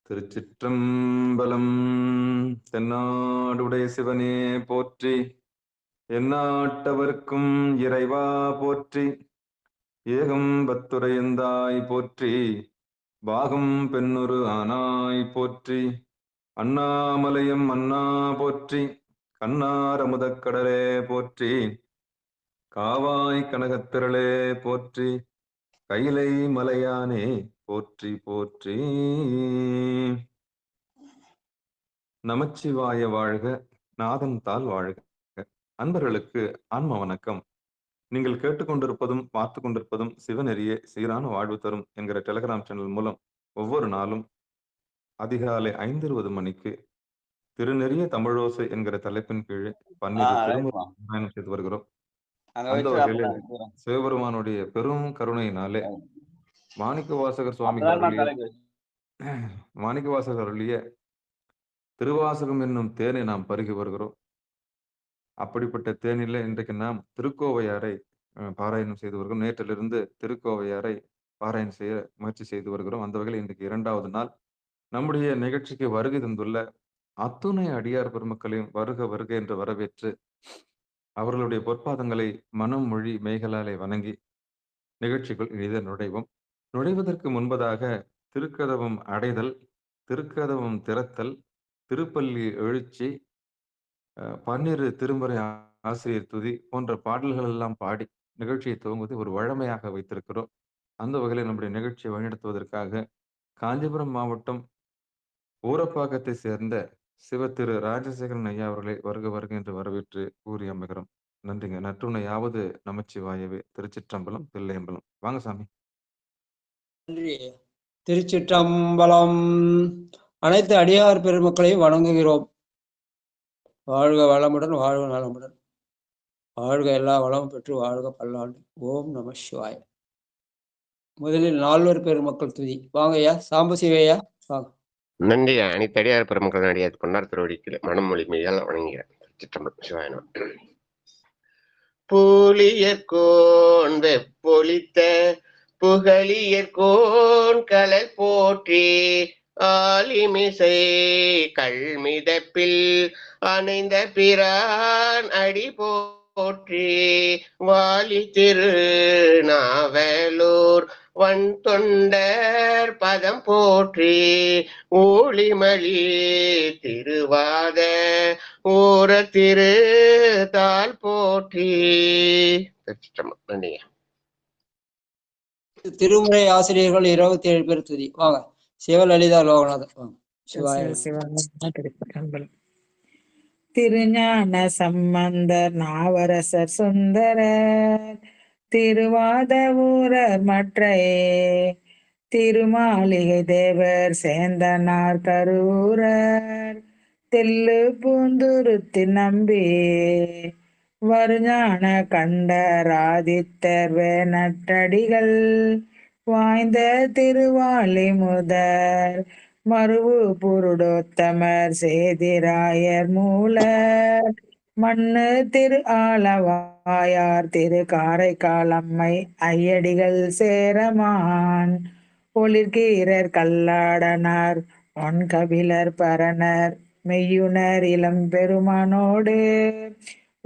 திருச்சிற்றம்பலம். தென்னாடுடைய சிவனே போற்றி, எந்நாட்டவர்க்கும் இறைவா போற்றி, ஏகம்பத்துரையந்தாய் போற்றி, பாகம் பெண்ணுரு ஆனாய் போற்றி, அண்ணாமலையம் அண்ணா போற்றி, கண்ணார் அமுதக்கடலே போற்றி, காவாய் கனகத்திரளே போற்றி, கைலை மலையானே போற்றி போற்றி. நமச்சிவாய வாழ்க, நாதன் தாள் வாழ்க. அன்பர்களுக்கு ஆன்ம வணக்கம். நீங்கள் கேட்டுக்கொண்டிருப்பதும் பார்த்து கொண்டிருப்பதும் சிவநெறியே சீரான வாழ்வு தரும் என்கிற டெலிகிராம் சேனல் மூலம் ஒவ்வொரு நாளும் அதிகாலை 5:20 மணிக்கு திருநெறிய தமிழோசை என்கிற தலைப்பின் கீழே பன்னிரு திருமுறை செய்து வருகிறோம். அந்த வகையில சிவபெருமானுடைய பெரும் கருணையினாலே மாணிக்கவாசகர் அருளிய திருவாசகம் என்னும் தேனை நாம் பருகி வருகிறோம். அப்படிப்பட்ட தேனில இன்றைக்கு நாம் திருக்கோவையாரை பாராயணம் செய்து வருகிறோம். நேற்றிலிருந்து திருக்கோவையாரை பாராயணம் செய்ய முயற்சி செய்து வருகிறோம். அந்த வகையில் இன்றைக்கு 2வது நாள் நம்முடைய நிகழ்ச்சிக்கு வருகை தந்துள்ள அத்துணை அடியார் பெருமக்களையும் வருக வருக என்று வரவேற்று அவர்களுடைய பொற்பாதங்களை மனம் மொழி மெய்களாலே வணங்கி நிகழ்ச்சிக்குள் எளித நுழைவதற்கு முன்பதாக திருக்கதவம் அடைதல், திருக்கதவம் திறத்தல், திருப்பள்ளி எழுச்சி, 12 திருமுறை ஆசிரியர் துதி போன்ற பாடல்கள் எல்லாம் பாடி நிகழ்ச்சியை துவங்குவதை ஒரு வழமையாக வைத்திருக்கிறோம். அந்த வகையில் நம்முடைய நிகழ்ச்சியை வழிநடத்துவதற்காக காஞ்சிபுரம் மாவட்டம் ஊரப்பாக்கத்தை சேர்ந்த சிவத்திரு ராஜசேகரன் ஐயா அவர்களை வருக வருக என்று வரவேற்று கூறி அமைகிறோம். நன்றிங்க. நற்றுணையாவது நமச்சிவாயவே. திருச்சிற்றம்பலம், தில்லையம்பலம். வாங்க சாமி. நன்றி. திருச்சிற்றம்பலம். அனைத்து அடியார் பெருமக்களையும் வணங்குகிறோம். வாழ்க வளமுடன், வாழ்க நலமுடன், வாழ்க எல்லா வளமும் பெற்று வாழ்க பல்லாண்டு. ஓம் நம சிவாய. முதலில் 4 பெருமக்கள் துதி. வாங்கய்யா. சாம்பு சிவையா வாங்க. நன்றி. அனைத்து அடியார் பெருமக்கள் அடியார் கொண்டார் திருவடிக்கு மனமொழி மெய்யால் வணங்குகிறேன். சிற்றம்பலம் சிவாயனம். பூலியர்கோன் வெப்பொலித்த புகழியர்கோன் கலல் போற்றி, ஆலிமிசை கல்மிதப்பில் அணைந்த பிரான் அடி போற்றி, வாலி திரு நாவலூர் வன் தொண்டர் பதம் போற்றி, ஊழிமலி திருவாத ஊர திரு தாள் போற்றி. நன்றிங்க. திருமுறை ஆசிரியர்கள் 27 பேர் துதி. வாங்க. சிவலலிதா லோகநாதன் வாங்க. திருஞான சம்பந்தர் நாவரசர் சுந்தரர் திருவாத ஊரர் மற்றையே, திருமாளிகை தேவர் சேந்தனார் கரூரர் தெல்லு பூந்துருத்தி நம்பி, வருஞான கண்டராதித்தர் வேணற்றடிகள் வாய்ந்த திருவாலி முதர் மருவு புருடோத்தமர் சேதிராயர் மூலர் மண்ணு திரு ஆலவாயார் திரு காரைக்காலம்மை ஐயடிகள் சேரமான் ஒளிர்கீரர் கல்லாடனார் ஒன்கபிலர் பரணர் மெய்யுணர் இளம் பெருமானோடு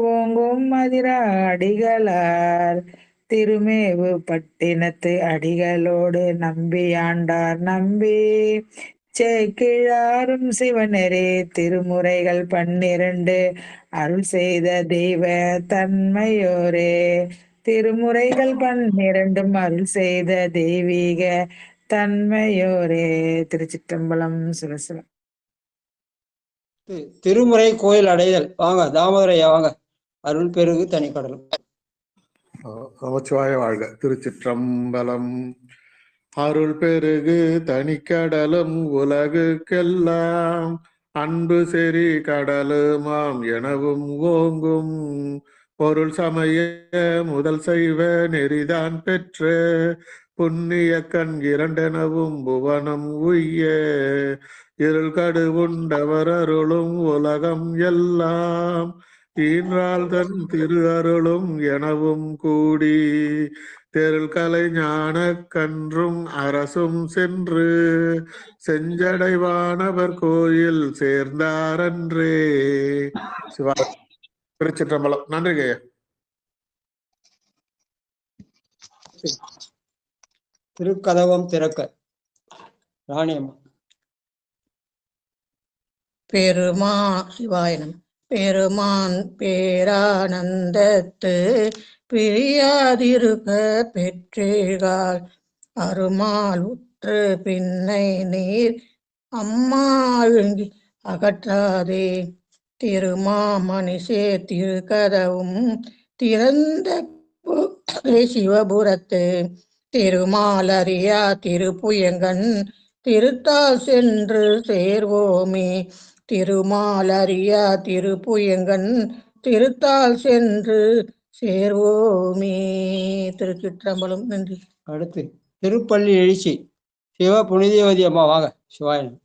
ஓங்கும் மதிர அடிகளார் திருமேவு பட்டினத்து அடிகளோடு நம்பி ஆண்டார் நம்பி சேக்கிழாரும் சிவனரே திருமுறைகள் 12 அருள் செய்த தெய்வ தன்மையோரே, திருமுறைகள் 12 அருள் செய்த தெய்வீக தன்மையோரே. திருச்சிற்றம்பலம். சிவசிவம். திருமுறை கோயில் அடைதல். வாங்க தாமோதரையா வாங்க. அருள் பெருகு தனிக்கடலும். நமச்சிவாய வாழ்க. திருச்சிற்றம்பலம். அருள் பெருகு தனிக்கடலும் உலகுக்கெல்லாம் அன்பு செறி கடலுமாம் எனவும் ஓங்கும், பொருள் சமய முதல் செய்வ நெறிதான் பெற்ற புண்ணிய கண் 2 புவனம் உய்ய, இருள் கடு உண்டவர் அருளும் உலகம் எல்லாம் ஈன்றால் தன் திரு அருளும் எனவும் கூடி, தெருள் கலை ஞான கன்றும் அரசும் சென்று செஞ்சடைவானவர் கோயில் சேர்ந்தாரன்றே. சிவா திருச்சிற்றம்பலம். நன்றிங்க. திருக்கதவம் திறக்க. ராணியம்மா. சிவாயனம். பெருமான் பேரானந்தத்து பிரியாதிருக்க பெற்றீர்கள் அருமால் உற்று பின்னை நீர் அம்மா விழுங்கி அகற்றாதே. திருமாமணிசே திருக்கதவும் திறந்த சிவபுரத்து திருமாலறியா திருப்புயங்கன் திருத்தால் சென்று சேர்வோமே. திருமாலறியா திருப்புயங்கன் திருத்தால் சென்று சேர்வோமே. திருச்சிற்றம்பலம். நன்றி. அடுத்து திருப்பள்ளி எழுச்சி. சிவ புனிதேவதி அம்மா வாங்க. சிவாயனம்.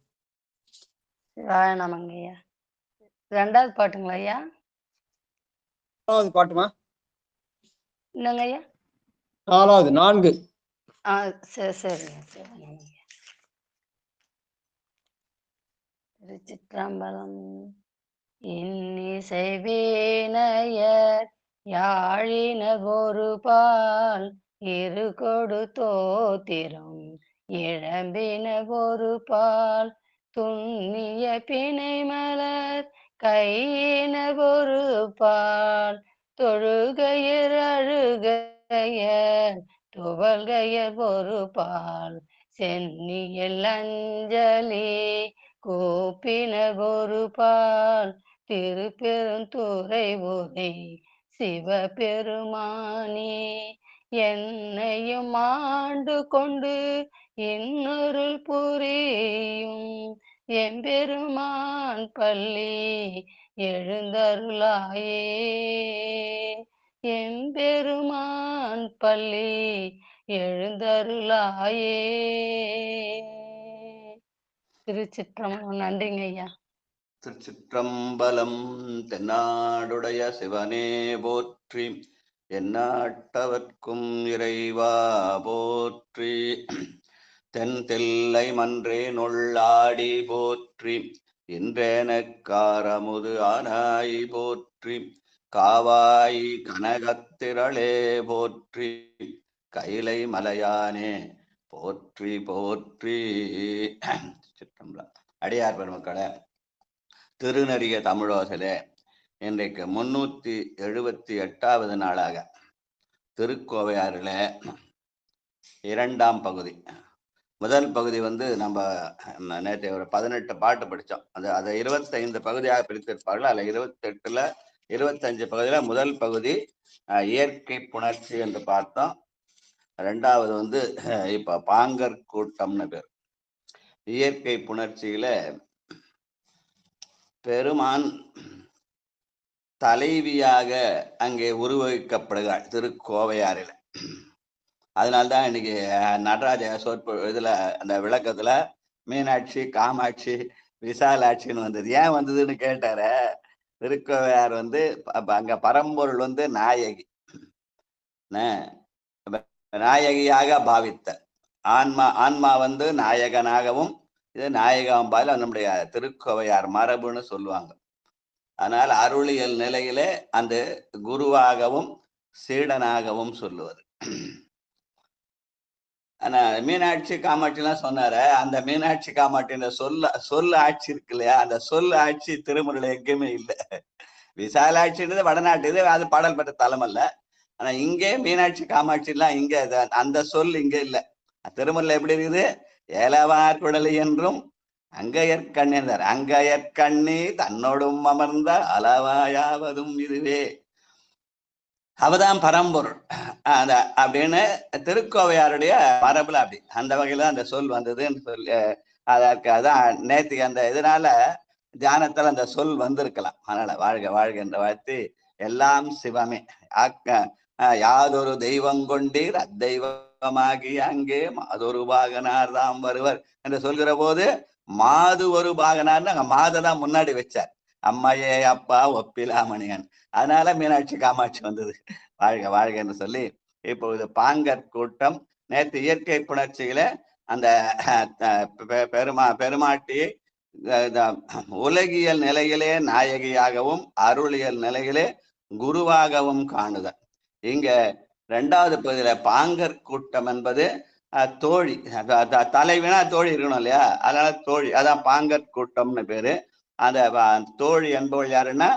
சிவாயனம் ஐயா. 2வது பாட்டுங்களா ஐயா? 4வது பாட்டுமா? என்னங்க ஐயா? 4வது 4. சரி சரிங்க. சிவாயனம் ஐயா. திருச்சிற்றம்பலம். இன்னிசை வீணையர் யாழினர் ஒரு பால் இரு கொடு தோத்திரம் இழம்பின ஒரு பால் துண்ணிய பிணை மலர் கையின ஒரு பால் தொழுகையர் அழுகையர் துவல்கையர் ஒரு பால் சென்னியல் அஞ்சலி கோப்பின ஒரு பால் திருப்பெருந்துறை உரை சிவபெருமானே. என்னையும் ஆண்டு கொண்டு இன்னொருள் புரியும் எம்பெருமான் பள்ளி எழுந்தருளாயே. எம்பெருமான் பள்ளி எழுந்தருளாயே. திருச்சிற்றம்பலம். நன்றிங்க ஐயா. திருச்சிற்றம்பலம். தென்னாடுடைய சிவனே போற்றி, எந்நாட்டவர்க்கும் இறைவா போற்றி. தென் தில்லை மன்றே நொள்ளாடி போற்றி, இன்றேனக்காரமுது ஆனாய் போற்றி. காவாய் கனகத்திரளே போற்றி, கைலை மலையானே போற்றி போற்றி. சிற்றம்பலம். அடியார் பெருமக்களே, திருநறிய தமிழோசலே இன்றைக்கு 378வது நாளாக திருக்கோவையாறுல 2ஆம் பகுதி. முதல் பகுதி நம்ம நேற்று ஒரு 18 பாட்டு படித்தோம். அதை 25 பகுதியாக பிரித்திருப்பார்கள். அதில் 28ல் 25 பகுதியில் முதல் பகுதி இயற்கை புணர்ச்சி என்று பார்த்தோம். 2வது இப்ப பாங்கர் கூட்டம்னு பேர். இயற்கை புணர்ச்சியில பெருமான் தலைவியாக அங்கே உருவகிக்கப்படுகிறாள் திருக்கோவையாறில். அதனால்தான் இன்னைக்கு நடராஜ இதுல அந்த விளக்கத்துல மீனாட்சி, காமாட்சி, விசாலாட்சின்னு வந்தது. ஏன் வந்ததுன்னு கேட்டார, திருக்கோவையார் அங்க பரம்பொருள் நாயகி, நாயகியாக பாவித்த ஆன்மா நாயகனாகவும் இது நாயகாம்பால நம்முடைய திருக்கோவையார் மரபுன்னு சொல்லுவாங்க. அதனால அருளியல் நிலையிலே அந்த குருவாகவும் சீடனாகவும் சொல்லுவது. ஆனா மீனாட்சி காமாட்சிலாம் சொன்னார, அந்த மீனாட்சி காமாட்சின்ற சொல்ல ஆட்சி இருக்கு இல்லையா, அந்த சொல் ஆட்சி திருமுறையில எங்கேயுமே இல்லை. விசாலாட்சின்றது வடநாட்டு, இது அது பாடல் பெற்ற தலம் அல்ல. ஆனா இங்கே மீனாட்சி காமாட்சி எல்லாம் இங்க அந்த சொல் இங்க இல்ல. திருமுறையில எப்படி இருக்குது? ஏலவார் குடலி என்றும் அங்கையற்கண்ணி என்றார். அங்கையற்கண்ணி தன்னோடும் அமர்ந்த அளவாயாவதும் இதுவே, அவதான் பரம்பொருள் அப்படின்னு திருக்கோவையாருடைய மரபுல அப்படி அந்த வகையில அந்த சொல் வந்ததுன்னு சொல்லி அதற்கு அதான் நேற்றுக்கு அந்த இதனால தியானத்துல அந்த சொல் வந்திருக்கலாம். அதனால வாழ்க வாழ்க என்ற வாழ்த்து. எல்லாம் சிவமே. யாதொரு தெய்வம் கொண்டீர் அத்தெய்வமாகி அங்கே மாதொரு பாகனார் தாம் வருவர் என்று சொல்கிற போது மாது ஒரு பாகனார்னு அங்க மாததான் முன்னாடி வச்சார். அம்மையே அப்பா ஒப்பிலாமணியன். அதனால மீனாட்சி காமாட்சி வந்தது. வாழ்க வாழ்க என்று சொல்லி இப்பொழுது பாங்கர் கூட்டம். நேற்று இயற்கை புணர்ச்சியில அந்த பெருமாட்டி உலகியல் நிலையிலே நாயகியாகவும் அருளியல் நிலையிலே குருவாகவும் காணுதல். இங்க 2வது பகுதியில பாங்கர் கூட்டம் என்பது தோழி, தலைவினா தோழி இருக்கணும் இல்லையா, அதனால தோழி, அதான் பாங்கர் கூட்டம்னு பேரு. அந்த தோழி என்பவள் யாருன்னா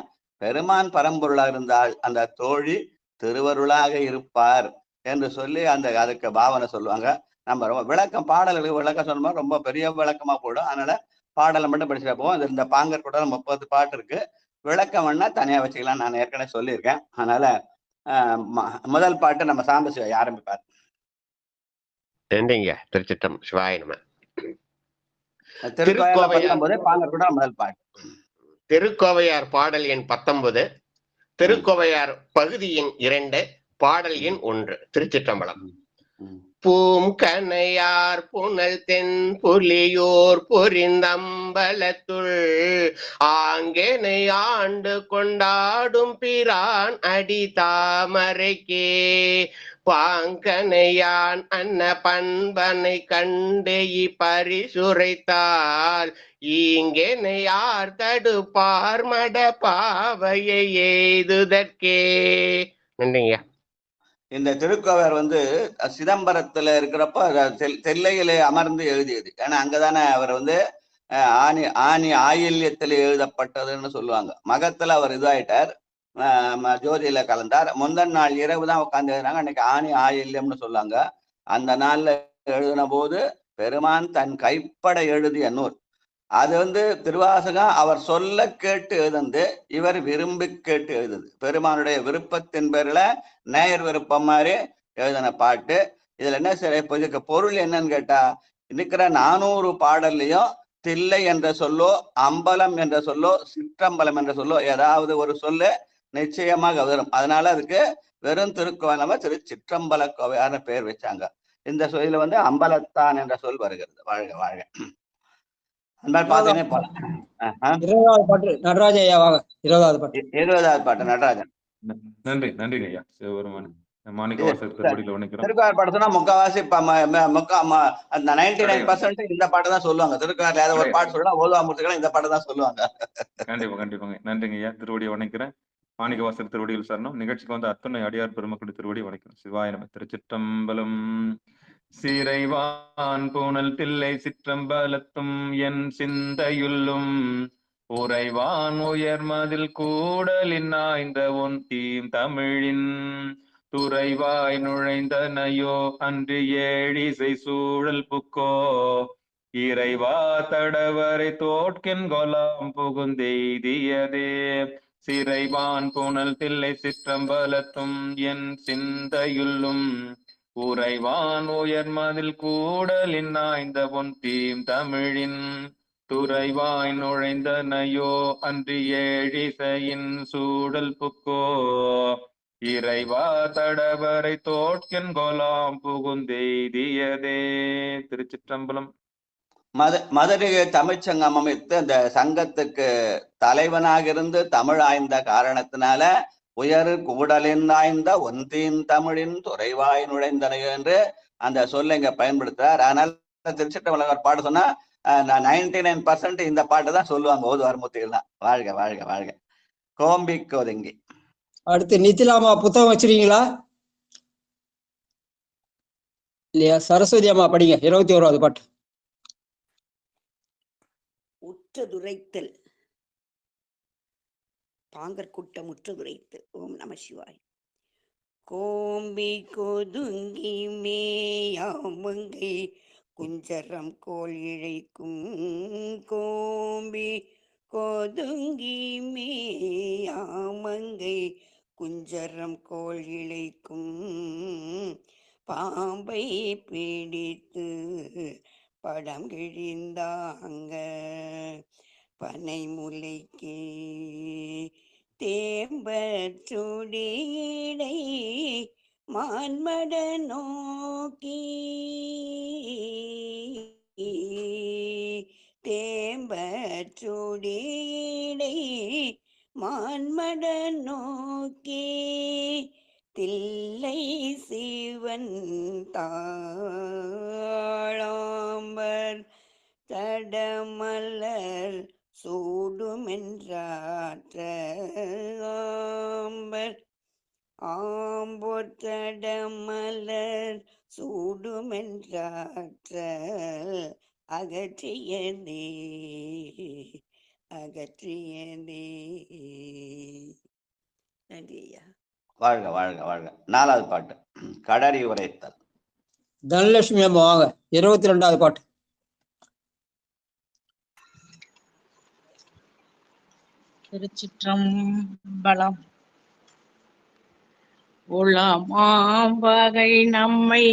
பெருமான் பரம்பொருளாக இருந்தால் அந்த தோழி திருவருளாக இருப்பார் என்று சொல்லி அதுக்கு பாவனை சொல்லுவாங்க. நம்ம ரொம்ப விளக்கம், பாடல்களுக்கு விளக்கம் சொன்னோம்னா ரொம்ப பெரிய விளக்கமா போடும். அதனால பாடலை மட்டும் படிச்சுட்டு போவோம். இந்த பாங்கர் கூட்டம் 30 பாட்டு இருக்கு. விளக்கம் வேணா தனியா வச்சுக்கலாம், நான் ஏற்கனவே சொல்லியிருக்கேன். அதனால முதல் பாட்டு நம்ம சாம்பசிவாய் ஆரம்பிப்பார். நன்றிங்க. திருச்சிற்றம்பலம். சிவாய நம. திருக்கோவையார் 19 பாங்கர் கூட்டம் முதல் பாட்டு. திருக்கோவையார் பாடல் எண் 19, திருக்கோவையார் பகுதி எண் 2, பாடல் எண் 1. திருச்சிற்றம்பலம். பூம் கனையார் புனல் தென் புலியூர் பொறிந்தம்பலத்துள் ஆங்கனை ஆண்டு கொண்டாடும் பிரான் அடி தாமரைக்கே பாங்கனையான் அன்ன பண்பனை கண்டு பரிசுரைத்தால் ஈங்கனை யார் தடுப்பார் மட பாவையை எய்துதற்கே. நன்றிங்க. இந்த திருக்கோவையார் சிதம்பரத்துல இருக்கிறப்ப தெல்லையிலே அமர்ந்து எழுதியது. ஏன்னா அங்கதானே அவர் ஆணி ஆயில்யத்தில் எழுதப்பட்டதுன்னு சொல்லுவாங்க. மகத்துல அவர் இதாயிட்டார், ஜோதியில கலந்தார். முந்தன் நாள் இரவு தான் உட்கார்ந்து எழுதினாங்க. அன்னைக்கு ஆணி ஆயில்யம்னு சொல்லுவாங்க. அந்த நாள்ல எழுதின போது பெருமான் தன் கைப்பட எழுதிய நூல் அது திருவாசகம் அவர் சொல்ல கேட்டு எழுதுந்து, இவர் விரும்பி கேட்டு எழுதுது. பெருமானுடைய விருப்பத்தின் பேர்ல நேயர் விருப்பம் மாதிரி எழுதின பாட்டு. இதுல என்ன சரி, இப்போ இதுக்கு பொருள் என்னன்னு கேட்டா, இருக்கிற 400 பாடல்லையும் தில்லை என்ற சொல்லோ, அம்பலம் என்ற சொல்லோ, சிற்றம்பலம் என்ற சொல்லோ, ஏதாவது ஒரு சொல்லு நிச்சயமாக வரும். அதனால அதுக்கு வெறும் திருக்கோவை திருச்சிற்றம்பல கோவையார்னு பெயர் வச்சாங்க. இந்த சொல்ல அம்பலத்தான் என்ற சொல் வருகிறது. வாழ்க வாழ்க. அந்த மாதிரி பாத்துனே போலாம். 20வது பாட்டு நடராஜ ஐயா வாங்க. 20வது பாட்டு. 20வது பாட்டு நடராஜன். நன்றி நன்றிங்க ஐயா. சிவபெருமான் மாணிக்கவாசகர் திருவடியில வணங்குறோம். திருக்கார் பாட்டு சொன்னா முக்காவாசி 99% இந்த பாட்டு தான் சொல்லுவாங்க. திருக்கார்ல ஏதாவது ஒரு பாட்டு சொல்லலாம், ஓதுவாமூர்த்திகளும் இந்த பாட்டு தான் சொல்லுவாங்க. கண்டிப்பாங்க. நன்றிங்க ஐயா. திருவடியை வணங்குறேன். மாணிக்கவாசகர் திருவடியில் சரணம். நிகழ்ச்சிக்கு அத்துணை அடியார் பெருமக்கள் திருவடி வணக்கம். சிவாய நம. திருச்சிற்றம்பலம். சீரைவான் பூனல் தில்லை சிற்றம்பலத்தும் என் சிந்தையுள்ளும் உறைவான் உயர்மதில் கூடலின் ஆய்ந்த ஒன் தீம் தமிழின் துறைவாய் நுழைந்தனையோ அன்று ஏழிசை சூழல் புக்கோ இறைவா தடவரை தோற்கின் கொலாம் புகுந்தெய்தியதே சிறைவான் பூனல் தில்லை சிற்றம்பலத்தும் என் சிந்தையுள்ளும் உறைவான் உயர்மதில் கூடலின் ஆய்ந்த பொன் தீம் தமிழின் துறைவாய் நுழைந்தனையோ அன்று ஏழிசையின் சூடல் புக்கோ இறைவா தடவரை தோற்கின் கொலாம் புகுந்தெய்தியதே. திருச்சிற்றம்பலம். மதுரை தமிழ்ச்சங்கம் அமைத்து அந்த சங்கத்துக்கு தலைவனாக இருந்து தமிழ் ஆய்ந்த காரணத்தினால உயர் கூடலின் ஆய்ந்த ஒன்றின் தமிழின் துறைவாய் நுழைந்தனையோ என்று அந்த சொல்ல இங்க பயன்படுத்துறார். அதனால திருச்சிற்றம்பலம் பாட்டு சொன்னா 99% இந்த பாட்டு தான் சொல்லுவாங்க ஓதுவார் மூர்த்திகள். வாழ்க வாழ்க வாழ்க. கோம்பி கோதங்கி. அடுத்து நித்திலாமா புத்தகம் வச்சிருக்கீங்களா இல்லையா? சரஸ்வதி அம்மா படிங்க. 21வது பாட்டு. உற்றதுரைத்தல். பாங்கர் கூட்டம் உற்றதுரைத்தல். ஓம் நம சிவாய். கோம்பி கொதுங்கி மேயாமங்கை குஞ்சரம் கோல் இழைக்கும் கோம்பி கொதுங்கி மேயாமங்கை குஞ்சரம் கோல் இழைக்கும் பாம்பை பிடித்து படம் கிழிந்தாங்க பனை முலைக்கே தேம்பற்றுடியடை மான்மட நோக்கி தேம்பற்றுடியடை மான்மட நோக்கி தில்லை சிவன் தாழாம்பர் தடமலர் சூடுமென்றாம்பர் ஆம்போர் தடமலர் சூடுமென்றாற்றல் அகற்றியதே அகற்றியதே. நன்றி ஐயா. வாழ்க வாழ்க வாழ்க. 4வது பாட்டு கடறி உரைத்தல். தனலட்சுமி அம்மா வாங்க. 22வது பாட்டு. திருச்சிற்றம்பலம். உளமாம்பகை நம்மை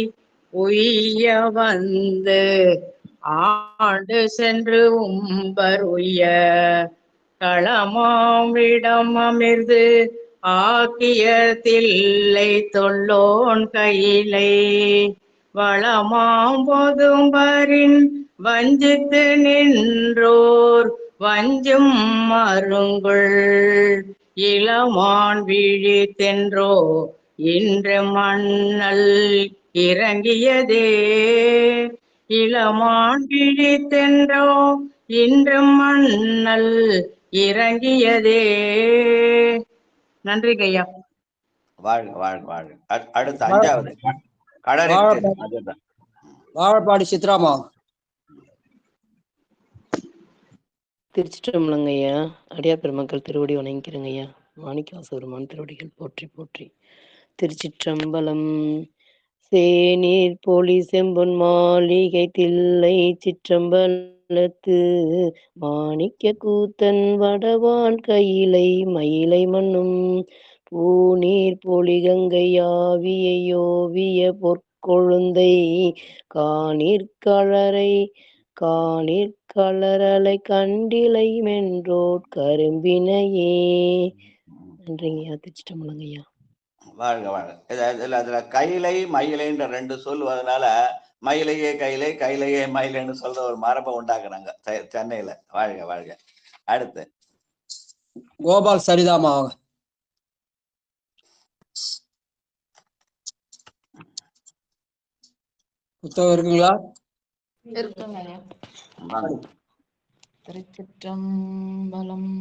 உய்ய வந்து ஆண்டு சென்று உம்பர் உய்ய களமாவிடம் அமிர்து ஆக்கிய தில்லை தொல்லோன் கையிலை வளமாம் பொதும்பரின் வஞ்சித்து நின்றோர் வஞ்சும் மருங்குள் இளமான் விழி தென்றோ இன்று மண்ணல் இறங்கியதே இளமான் விழி தென்றோ இன்று மண்ணல் இறங்கியதே. நன்றி ஐயா. வாழ்க வாழ்க வாழ்க. அடுத்த 5வது கடறி வாழப்பாடி சித்ராமா. திருச்சிற்றம்பலங்க ஐயா. அடியார் பெருமக்கள் திருவடி வணங்கிக்கிறேங்க ஐயா. மாணிக்கவாசகருமான் திருவடிகள் போற்றி போற்றி. திருச்சிற்றம்பலம். சேநீர் பொலி செம்பொன் மாளிகை தில்லை சிற்றம்பலத்து மாணிக்க கூத்தன் வடவான் கையிலை மயிலை மண்ணும் பூநீர் பொலி கங்கை ஆவியோவிய பொற்கொழுந்தை காணீர் கலரலை கண்டிலை மென்றோட் கரும்பினையே. நன்றிங்கய்யா. திருச்சிட்டம்பலங்கய்யா. வாழ்க வாழ்க. அதுல கைலை மயிலைன்ற 2 சொல்லுவதனால மயிலையே கைலை கைலையே மயிலைன்னு சொல்ற ஒரு மரபை உண்டாக்குறாங்க சென்னையில. வாழ்க வாழ்க. அடுத்து கோபால் சரிதாமா அவங்க. புத்தகம் இருக்குங்களா? இருக்குங்க ஐயா. திருச்சிற்றம்பலம்.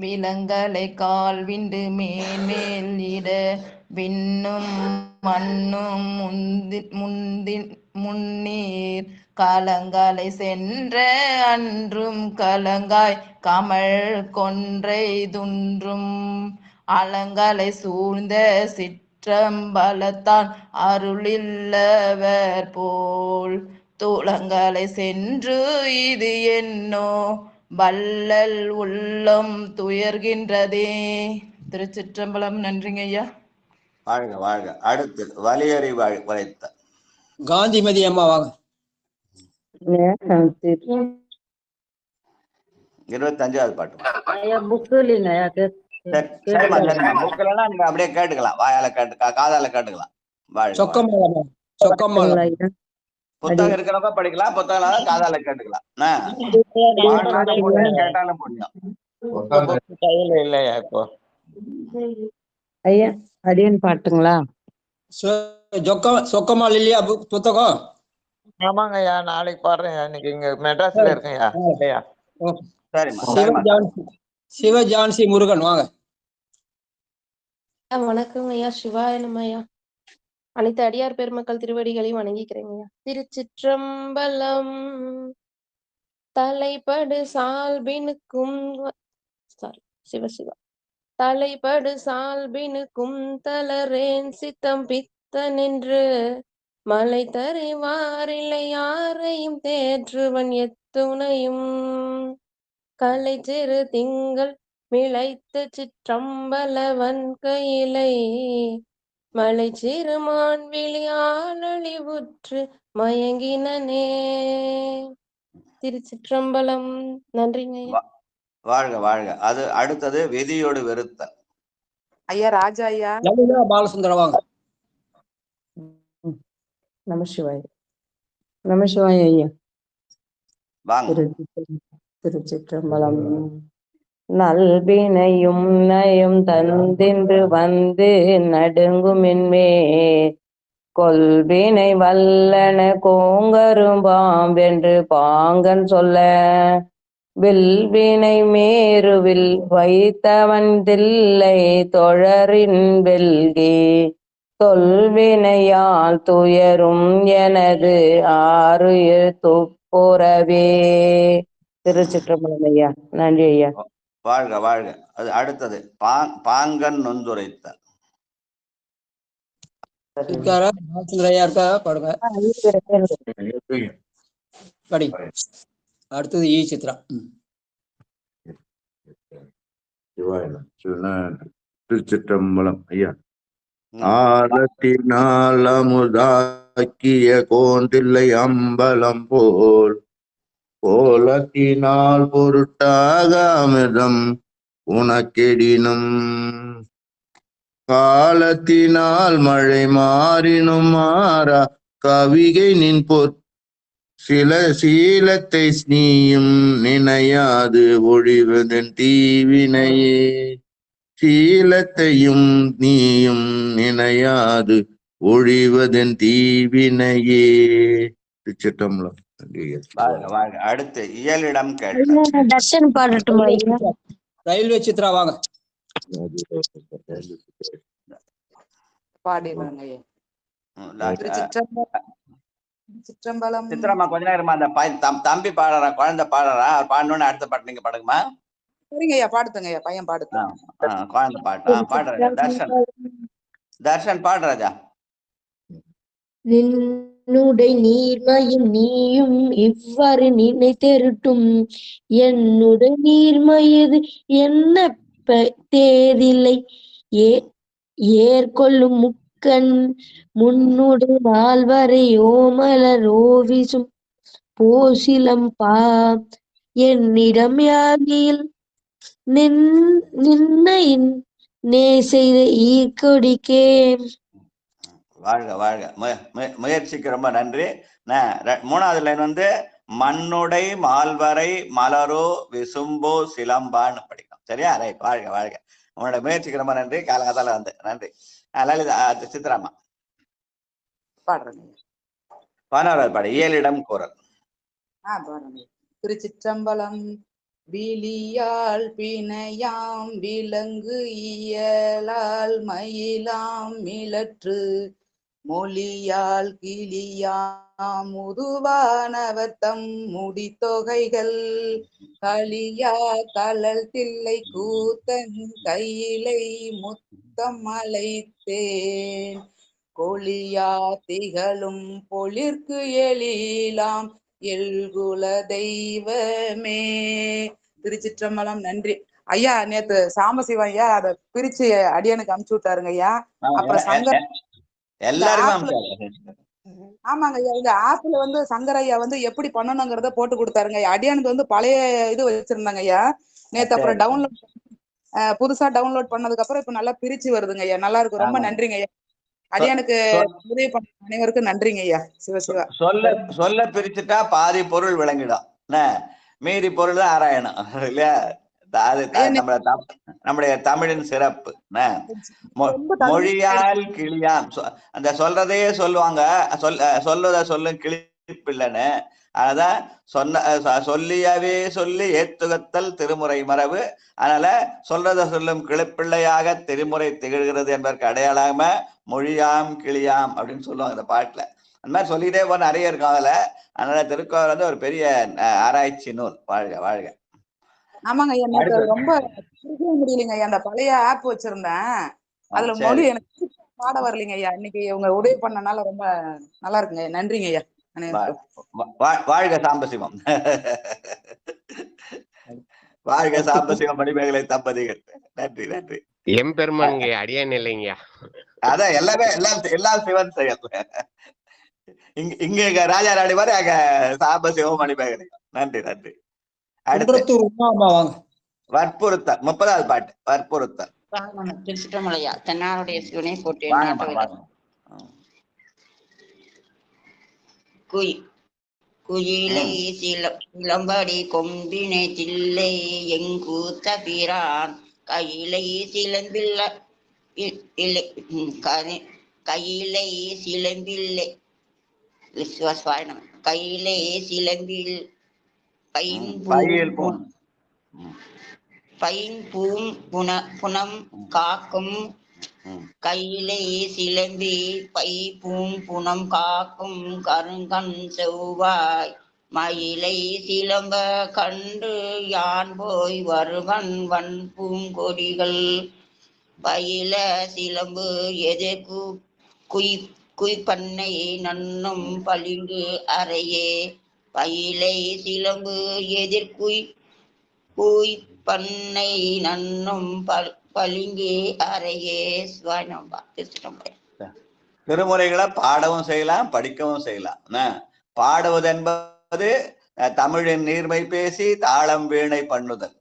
விலங்கலை கால் விண்டு மேல் இட விண்ணும் மண்ணும் முன்னீர் கலங்கலை சென்ற அன்றும் கலங்காய் கமழ் கொன்றை துன்றும் அலங்கலை சூழ்ந்த சிற்றம்பலத்தான் அருளில்லவர் போல் தூளங்களை சென்று இது என்னோ வள்ளல் உள்ளம் துயர்கின்றதே. திருச்சிற்றம்பலம். நன்றிங்க ஐயா. வாழ்க வாழ்க. அடுத்து வலியறி உரைத்த காந்திமதி அம்மா வாங்க. 25வது பாட்டு. நீங்க அப்படியே கேட்டுக்கலாம். வாயால காதால கேட்டுக்கலாம். புத்தகம் இருக்கிறவங்க படிக்கலாம். புத்தகம் காதால கேட்டுக்கலாம். கேட்டாலும் புரியும். இல்லையா இப்போ ஐயா அடியன் பாட்டுங்களா? சொக்கமா இல்லையா புத்தகம்? ஆமாங்க ஐயா. நாளைக்கு பாடுறேன். இன்னைக்கு இங்க மெட்ராஸ்ல இருக்கேன்யா. இல்லையா? சிவஜான்சி முருகன் வாங்க. வணக்கம் ஐயா. சிவாய நம்ம ஐயா. அனைத்து அடியார் பெருமக்கள் திருவடிகளையும் வணங்கிக்கிறேங்க ஐயா. திருச்சிற்றம்பலம். தலைப்படு சால்பினுக்கும் சிவசிவா தலைப்படு சால்பினுக்கும் தளரேன் சித்தம் பித்த நின்று மலை தருவாரில்லை யாரையும் தேற்றுவன் எத்துணையும் கலை சிறு திங்கள் மிளைத்த சிற்றம்பலவன் கையிலை மலை சிறுமான் விழியாளழிவுற்று மயங்கினே. திருச்சிற்றம்பலம். நன்றிங்க. வாழ்க வாழ்க. அது அடுத்தது விதியோடு வெறுத்தல். ஐயா ராஜா ஐயா. பாலசுந்தரம் வாங்க. நமசிவாய. நமசிவாய ஐயா. வாங்க. திருச்சிற்றம்பலம். நல்வினையும் நயம் தந்தின்று வந்து நடுங்குமின்மே கொல்வினை வல்லன கோங்கரும்பாம்பென்று பாங்கன் சொல்ல வில்வினை மேருவில் வைத்தவன் தில்லை தொழரின் வெல்கி தொல்வினையால் துயரும் எனது ஆறுயிர் துப்புரவே. திருச்சிற்றம்பலம் ஐயா. நன்றி ஐயா. வாழ்க வாழ்க. அது அடுத்தது பாங்கன் நொந்துரைத்தல். பாடுங்க. படி. அடுத்தது ஈ சித்ரா. திருச்சிற்றம்பலம் ஐயா. ஆரத்தினால் அமுதாக்கிய கோந்தில்லை அம்பலம் போல் கோலத்தினால் பொருட்டாக அமிர்தம் உனக்கெடினும் காலத்தினால் மழை மாறினும் மாறா கவிகை நின் சில சீலத்தை நீயும் நினையாது ஒழிவதன் தீவினையே சீலத்தையும் நீயும் நினையாது ஒழிவதன் தீவினையே. திருச்சிற்றம்பலம். அடுத்து இயலிடம் கேட்ட தர்ஷன் பாடட்டும். ரயில்வே சித்ரா வாங்க. பாடிடுறாங்க. சிற்றம்பலம். சித்ராமா கொஞ்ச நேரமா அந்த தம்பி பாடுறா, குழந்தை பாடுறா, அவர் பாடணும்னு அடுத்த பாட்டு நீங்க பாடுங்கம்மா. சரிங்க ஐயா, பாடுத்துங்க ஐயா, பையன் பாடுத்து. குழந்தை பாட்டு பாடுறாஜா. தர்ஷன் பாடுறாஜா. நின்னுடை நீர்மையும் நீயும் இவ்வாறு நினைத்தெருட்டும் என்னுடைய நீர்மையது என்ன தேதில்லை ஏற்கொள்ளும் முக்கண் முன்னுடை நால்வரை ஓமலர் ஓவிசும் போசிலம் பா என்னிடம் யாதியில் நின்னை நே செய்த ஈர்கொடிக்கே. வாழ்க வாழ்க. முயற்சிக்கு ரொம்ப நன்றி. மூணாவது லைன் வந்து மண்ணுடை மால்வரை மலரோ விசும்போ சிலம்பான்னு படிக்கும். சரியா? ரைட். வாழ்க வாழ்க. உங்களோட முயற்சிக்கு ரொம்ப நன்றி. காலகாத்தால வந்து நன்றி. லலிதா சித்ராமா பாடுறேன். 11வது பாடு இயலிடம் கூறல். திருச்சிற்றம்பலம். விழியால் பிணையாம் விலங்கு இயலால் மயிலாம் மிளற்று மொழியால் கிளியாம் முதுவானவத்தம் முடித்தொகைகள் களியா கலல் தில்லை கூத்தன் கையிலை முத்தம் அழைத்தேன் கொளியா திகழும் பொழிற்கு எழிலாம் எல்குல தெய்வமே. திருச்சிற்றம்பலம். நன்றி ஐயா. நேத்து சாம்பசிவம் ஐயா அதை பிரிச்சு அடியானுக்கு அனுப்பிச்சு விட்டாருங்க ஐயா. அப்புறம் சங்கர் ஆமாங்க ஐயா. இந்த ஆப்ல வந்து சங்கர் ஐயா வந்து எப்படி பண்ணணுங்கிறத போட்டு கொடுத்தாருங்க ஐயா. அடியானுக்கு வந்து பழைய இது வச்சிருந்தாங்க ஐயா நேத்து. அப்புறம் டவுன்லோட் புதுசா டவுன்லோட் பண்ணதுக்கு அப்புறம் இப்ப நல்லா பிரிச்சு வருதுங்க ஐயா. நல்லா இருக்கு. ரொம்ப நன்றிங்க ஐயா. அடியானுக்கு உதவி பண்ண அனைவருக்கும் நன்றிங்க ஐயா. சிவசிவா. சொல்ல பிரிச்சுட்டா பாதி பொருள் விளங்கிடும், மீதி பொருள் தான் ஆராயணும் இல்லையா? நம்முடைய தமிழின் சிறப்பு. மொழியால் கிளியாம் அந்த சொல்றதையே சொல்லுவாங்க. சொல்லுத சொல்லும் கிளிப்பில்லைன்னு. அதான் சொல்லியவே சொல்லி ஏத்துகத்தல் திருமுறை மரபு. அதனால சொல்றத சொல்லும் கிளிப்பிள்ளையாக திருமுறை திகழ்கிறது என்பதற்கு அடையாளமா மொழியாம் கிளியாம் அப்படின்னு சொல்லுவாங்க இந்த பாட்டுல. அந்த மாதிரி சொல்லிட்டே போன நிறைய இருக்கும் அதுல. அதனால திருக்குறள் வந்து ஒரு பெரிய ஆராய்ச்சி நூல். வாழ்க வாழ்க. ஆமாங்க ஐயா. எனக்கு ரொம்ப முடியலைங்க ஐயா. அந்த பழைய ஆப் வச்சிருந்தேன், அதுல மொழி எனக்கு பாட வரலைங்க ஐயா. இன்னைக்கு உங்க உதவி பண்ணனால ரொம்ப நல்லா இருக்குங்க. நன்றிங்க ஐயா. வாழ்க சாம்பசிவம். வாழ்க சாம்பசிவம் மணிமேகலை தம்பதிகள். நன்றி நன்றி. எம்பெருமான் அடியான் இல்லைங்கய்யா. அதான் எல்லாமே எல்லாம் சிவன் செயல். இங்க ராஜா ராணி மாதிரி அங்க சாம்பசிவம் மணிமேகலை. நன்றி நன்றி. வற்புறுத்தல் 30வது பாட்டு வற்புறுத்தல். திருச்சிற்றம்பலையா. தென்னாருடைய சிவனை போட்டு குயிலை சிலம்படி கொம்பினை தில்லை எங்கூத்த பிரான் கையிலை சிலம்பில்ல கையிலை சிலம்பில்லை கையிலே சிலம்பில் பைம்பூம் புனம் காக்கும் கையிலே சிலம்பி பை பூம் காக்கும் கருங்கண் செவ்வாய் மயிலை சிலம்ப கண்டு யான் போய் வருவன் வன் பூங்கொடிகள் பயில சிலம்பு எதிர்கு குய்பண்ணை நன்னும் பளிங்கு அறையே பயிலை சிலம்பு குய்பண்ணை நன்னும் பளிங்கு அறையே. திருமுறைகளை பாடவும் செய்யலாம், படிக்கவும் செய்யலாம். பாடுவது என்பது தமிழின் நீர்மை பேசி தாளம் வீணை பண்ணுதல்.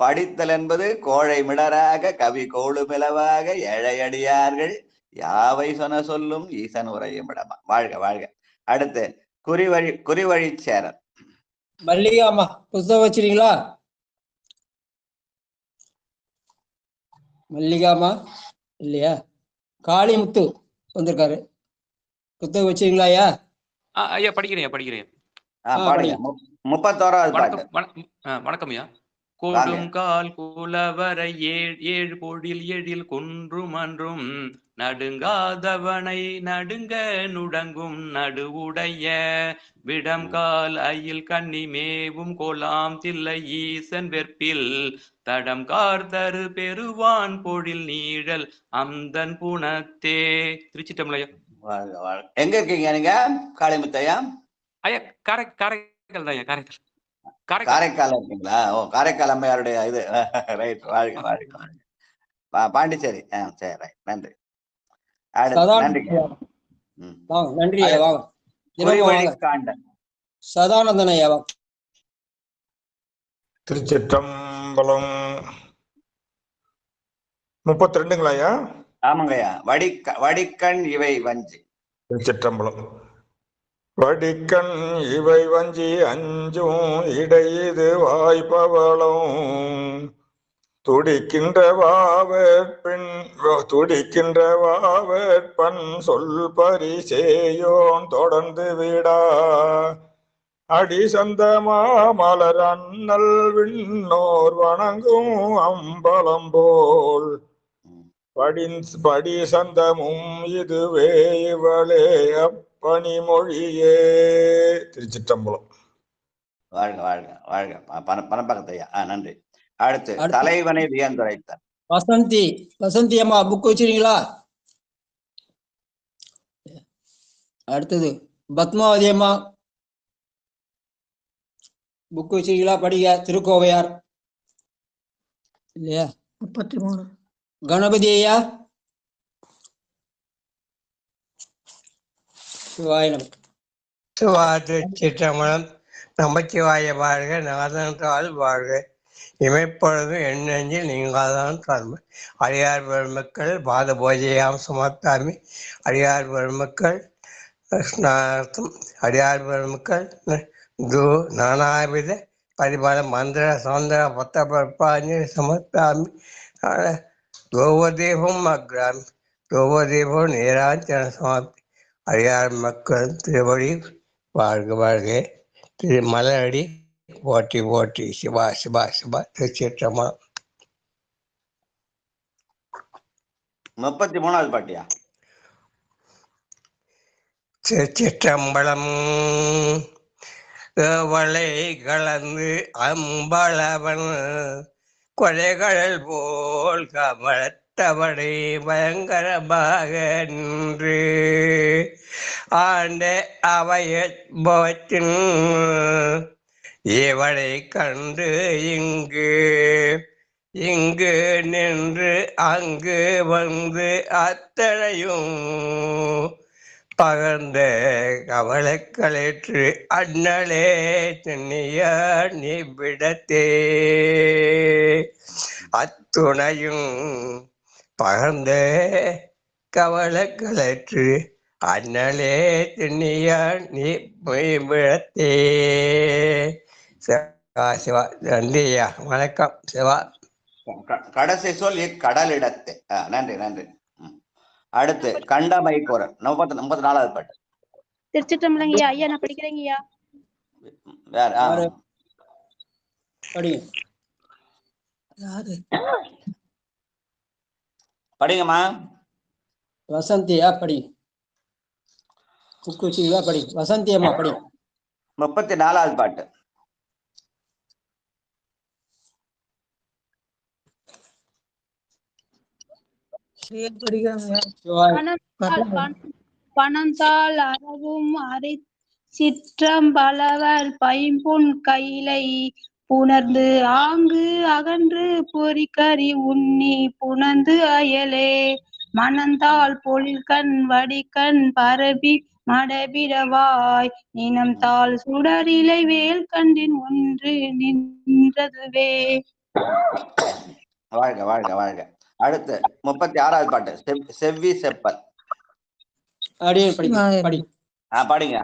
படித்தல் என்பது கோழை மிடராக கவி கோளுமிளவாக ஏழையடியார்கள் யாவை சொன்ன சொல்லும் ஈசன் உரையும் இடமா. வாழ்க வாழ்க. அடுத்து குறிவழி சேரன். மல்லிகாமா புத்தகம் வச்சிருக்கீங்களா? மல்லிகாமா இல்லையா? காளிமுத்து வந்திருக்காரு, புத்தகம் வச்சிருக்கீங்களா ஐயா? ஐயா படிக்கிறேன். 31வது பாட்டு. வணக்கம் ஐயா. கொடுங்கால் குலவரை ஏழு பொழில் எழில் குன்றும் அன்றும் நடுங்காதவனை நடுங்க நுடங்கும் நடுவுடைய விடம்கால் அயில் கண்ணி மேவும் கோலாம் தில்லை ஈசன் வெற்பில் தடம் கார்தரு பெருவான் பொழில் நீழல் அந்தன் புனத்தே. திருச்சிட்டம்பலம். எங்க இருக்கீங்க நீங்க காளிமுத்தையா? ஐயா காரைக்கால் தான் ஐயா. காரைக்கால் இருக்கீங்களா? ஓ, காரைக்கால் அம்மையாருடைய இது. ரைட். வாழ்க வாழ்க. பாண்டிச்சேரி. சரி, ரைட். நன்றி. நன்றி. சதானந்தன் ஐயா. திருச்சிற்றம்பலம். 32ங்களா ஐயா? ஆமாங்கய்யா. வடிக்கண் இவை வஞ்சி. திருச்சிற்றம்பலம். வடிக்கண் இவை வஞ்சி அஞ்சும் இடையது வாய்ப்பவளும் துடிக்கின்ற வாவற்பன் சொல் பரிசேயோன் தொடர்ந்து விடா அடி சந்தமா மலர் அண்ணல் விண்ணோர் வணங்கும் அம்பலம் போல் படி சந்தமும் இதுவே இவளே பனிமொழியே. திருச்சிற்றம்பலம். வாழ்க வாழ்க வாழ்க. பணப்பக்கத்தையா. நன்றி. அடுத்து தலைவனை வியந்துரைத்தார். வசந்தி அம்மா புக் வச்சிருக்கீங்களா? அடுத்தது பத்மாவதி அம்மா புக் வச்சிருக்கீங்களா? படிக்க. திருக்கோவையார் இல்லையா? 33. கணபதி ஐயா. சிற்றம்பலம். நமச்சிவாய வாழ்க. நாதன் வாழ்க. இமைப்பொழுதும் எண்ணெஞ்சில் நீங்காதான் தாழ்மை. அடியார் பெருமக்கள் பாத பூஜையாம் சுமத்தாமி. அடியார் பெருமக்கள் ஸ்நார்த்தம். அடியார் பெருமக்கள் நானாவித பரிபால மந்திர சௌந்தர பத்த பற்பாஞ்சு சமத்தாமி. கோவதீபம் அக்ராமி. கோவதீபம் நீராஞ்சன சமாப்தி. அடியார் மக்கள் திருவடி வாழ்க வாழ்க. திரு மலரடி போற்றி போற்றி. சிவா சிவா சிவா. திருச்சிற்றம்பலம். 33வது பாட்டியா? திருச்சிற்றம்பலம். ஏவலை கலந்து அம்பளவன் கொலைகள் போல் கமலத்தவனை பயங்கரமாக நின்று ஆண்ட அவையத்தின் இவளை கண்டு இங்கு நின்று அங்கு வந்து அத்தனையும் பகர்ந்த கவலைக்களேற்று அண்ணலே தென்னிய நிபிடத்தே அத்துணையும் பகர்ந்த கவலைக்களேற்று அண்ணலே திண்ணிய நீ விடத்தே. சிவா சிவா, நன்றி ஐயா, வணக்கம் சிவா. கடைசி சொல் கடலிடத்தை. நன்றி நன்றி. அடுத்து கண்டமை குரல் 54வது பாட்டு. திருச்சிற்றம்பலங்க ஐயா. ஐயா நான் படிக்கிறேங்க ஐயா. வேற படிங்கம்மா. வசந்தியா படி. குக்குச்சிவா படி. வசந்தி அம்மா படி. 34வது பாட்டு. பணந்தாள் அறவும் அரை சிற்றம்பலவர் பைம்பொன் கையிலை புணர்ந்து ஆங்கு அகன்று பொறிக்கறி உண்ணி புணர்ந்து அயலே மணந்தாள் பொழில்கண் வடிக்கண் பரபி மடபிடவாய் நினம் தாள் சுடரிலை வேல் கண்டின் ஒன்று நின்றதுவே. வாழ்க வாழ்க வாழ்க. அடுத்து 36வது பாட்டு. செவ்வி செப்பல். படிங்க.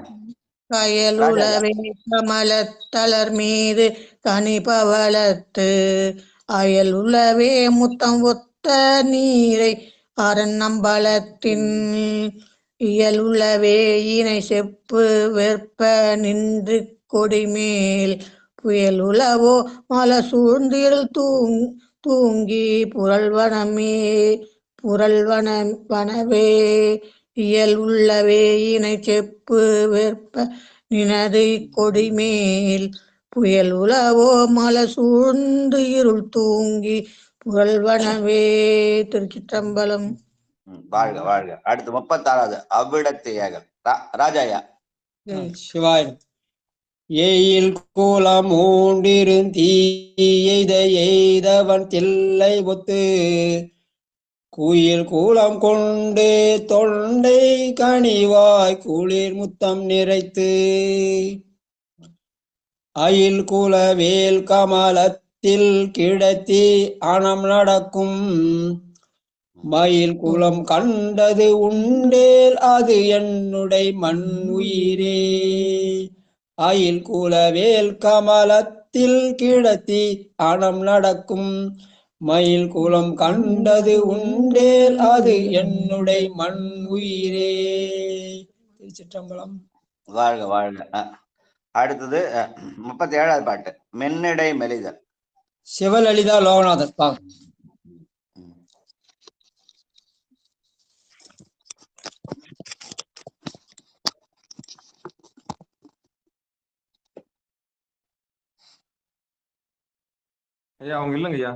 கயலுளவே கமலத்தளர் மீது கனிபவளத்து அயல் உளவே முத்தம் ஒத்த நீரை அரநம்பலத்தின் இயல் உளவே இணை செப்பு வெற்ப நின்று கொடிமேல் புயல் உளவோ மல சூழ்ந்தில் தூங்கி புரள்வனவே இயல் உள்ளவே இணை செப்பு வெற்ப நினது கொடிமேல் புயல் உளவோ மல சூழ்ந்து இருள் தூங்கி புகழ்வனவே. திருச்சிற்றம்பலம். வாழ்க வாழ்க. அடுத்து 36வது அவ்விடத்து ஏகல். ராஜாயா. சிவாய். ஏயில் கோலம் ஊண்டிருந்தீயெய்த எய்தவன் தில்லை ஒத்து குயில் கூலம் கொண்டு தொண்டை கனிவாய் குளிர் முத்தம் நிறைத்து அயில் குலவேல் கமலத்தில் கிடத்தி அனம் நடக்கும் மயில் குலம் கண்டது உண்டேல் அது என்னுடை மண் உயிரே. அயில் குலவேல் கமலத்தில் கிடத்தி அனம் நடக்கும் மயில் குலம் கண்டது உண்டேல் அது என்னுடைய மண் உயிரே. திருச்சிற்றம்பலம். வாழ்க வாழ்க. அடுத்தது 37வது பாட்டு. மென்னடை மெலிதல். சிவலலிதா லோகநாதன். ஐயா அவங்க இல்லைங்க ஐயா.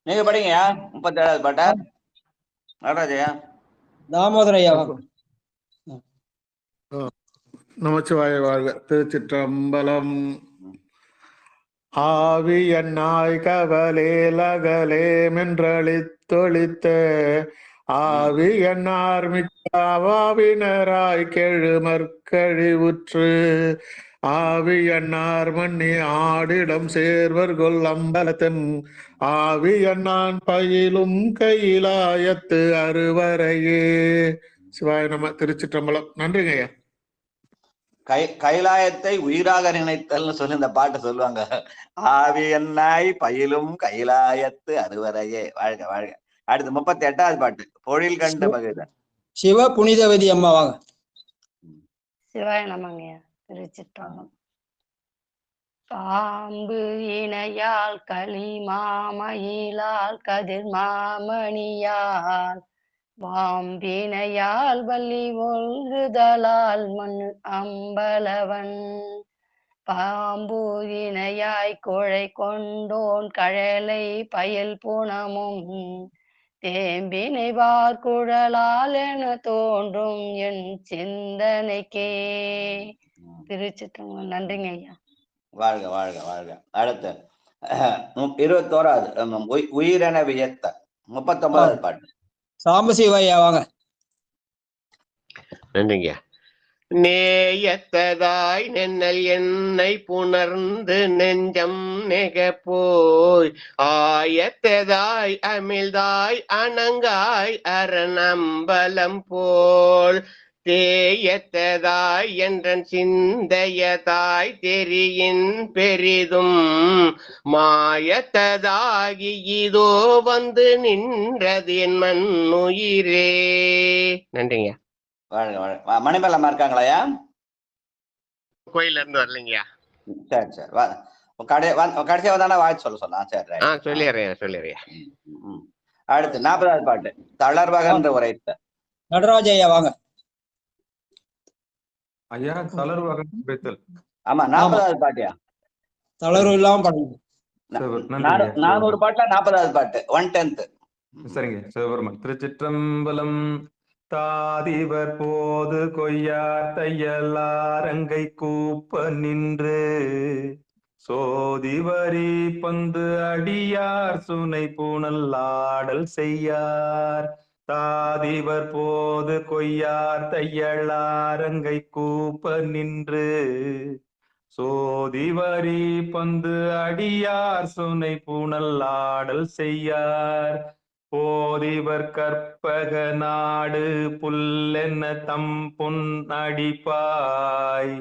நீங்க படிங்க. 37வது பாட்டா நடராஜயா. தாமோதரையா. நமச்சிவாய வாழ்க. திருச்சிற்றம்பலம். ஆவிய நாய் கவலேலகலே மென்றளித்தொழித்த ஆவியன்னார் மிக்காவினராய் கெழுமற்கழிவுற்று ஆவியன்னார் மண்ணி ஆடிடம் சேர்வர் கொல் அம்பலத்தன் ஆவியன்னான் பயிலும் கையிலாயத்து அறுவரையே. சிவாய நம. திருச்சிற்றம்பலம். நன்றிங்க ஐயா. கைலாயத்தை உயிராக நினைத்தல்னு சொல்லி இந்த பாட்டு சொல்லுவாங்க. ஆவியன்னாய் பயிலும் கைலாயத்து அறுவரையே. வாழ்க வாழ்க. அடுத்து 38வது பாட்டு. பொழில் கண்டு மகிழ்தல். சிவ புனிதவதி அம்மா வாங்க. சிவாய நமங்க. திருச்சிற்றம்பலம். பாம்பு இணையால் களி மாமயிலால் கதிர் மாமணியால் வாம்பினையால் வள்ளி ஒல்குதலால் மண் அம்பலவன் பாம்பூதினையாய் குழை கொண்டோன் கழலை பயல் புனமும் தேம்பினை வார்குழலால் என தோன்றும் என் சிந்தனைக்கே. திருச்சிற்றம்பலம். நன்றிங்க ஐயா. வாழ்க வாழ்க வாழ்க. அடுத்து 21வது உயிரென வியத்த 39வது பாட்டு. சாம்பசிவாயா வாங்க. நன்றிங்க. நேயத்ததாய் நென்னல் என்னை புணர்ந்து நெஞ்சம் நெகப்போய் ஆயத்ததாய் அமிழ்தாய் அணங்காய் அரணம்பலம் போல் தேயத்ததாய் என்றன் சிந்தையதாய் தெரியின் பெரிதும் மாயத்ததாகி இதோ வந்து நின்றது என் மண்ணுயிரே. நன்றிங்க. மணிமேலம்மா இருக்காங்களாயா? கோயில்ல இருந்து வரலைங்கய்யா. சரி சரி கடைசியா வந்தானே வாழ்த்து சொல்ல சொன்னா. சரி சொல்லிடுறேன். அடுத்து 40வது பாட்டு தளர்வகன்று உரைத்த நடராஜ ஐயா வாங்க. ஐயா தளர்வகன்று உரைத்தல். ஆமா 40வது பாட்டியா? தளர்வு இல்லாம பாடுங்க. 400 பாட்டுல 40வது பாட்டு 1/10. சரிங்க சிவபெருமான். திருச்சிற்றம்பலம். தாதிவர் போது கொய்யார் தையலாரங்கை கூப்ப நின்று சோதிவரி பந்து அடியார் சுனை பூணல் ஆடல் செய்யார். தாதிவர் போது கொய்யார் தையலாரங்கை கூப்ப நின்று சோதிவரி பந்து அடியார் சுனை பூணல் ஆடல் செய்யார். போதிவர் கற்பக நாடு புல்லென்ன தம் பொன் அடிப்பாய்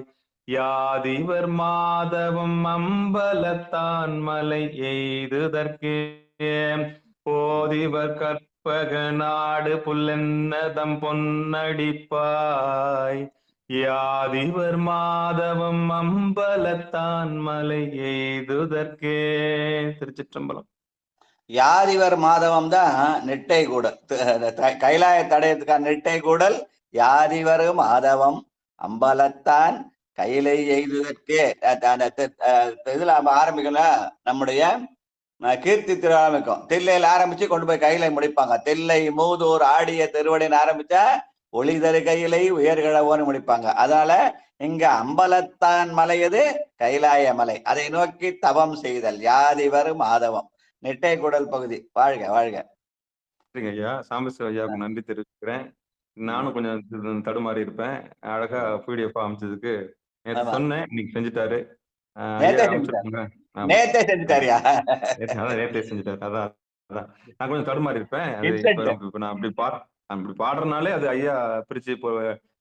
யாதிவர் மாதவம் அம்பலத்தான் மலை எய்துதற்கே. போதிவர் கற்பக நாடு புல்லென்ன தம் பொன்னடிப்பாய் யாதிவர் மாதவம் அம்பலத்தான் மலை எய்துதற்கே. திருச்சிற்றம்பலம். யாதிவர் மாதவம் தான் நெட்டை கூடல். கைலாய தடயத்துக்கான நெட்டை கூடல் யாதிவர் மாதவம் அம்பலத்தான் கையிலை எய்துவதற்கே. இதுல ஆரம்பிக்கணும். நம்முடைய கீர்த்தி திரு ஆரம்பிக்கும். தில்லையில் ஆரம்பிச்சு கொண்டு போய் கையிலை முடிப்பாங்க. தில்லை மூதூர் ஆடிய திருவடின்னு ஆரம்பிச்சா ஒளிதரு கையிலை உயர்கழவோன்னு முடிப்பாங்க. அதனால இங்க அம்பலத்தான் மலை எது? கைலாய மலை. அதை நோக்கி தவம் செய்தல் யாதிவர் மாதவம் நெட்டை கூடல் பகுதி. வாழ்க வாழ்க. ஐயா சாம்பசிவ ஐயாவுக்கு நன்றி தெரிவிக்கிறேன். நானும் கொஞ்சம் தடுமாறி இருப்பேன். அழகா பிடிஎஃப் அமைச்சதுக்கு நேற்று சொன்னேன், இன்னைக்கு செஞ்சுட்டாரு. நேத்தே செஞ்சுட்டாரியா? அதான் நேத்தே செஞ்சுட்டாரு. அதான் நான் கொஞ்சம் தடுமாறி இருப்பேன். இப்ப நான் அப்படி பாடுறதுனாலே அது ஐயா பிரிச்சு இப்போ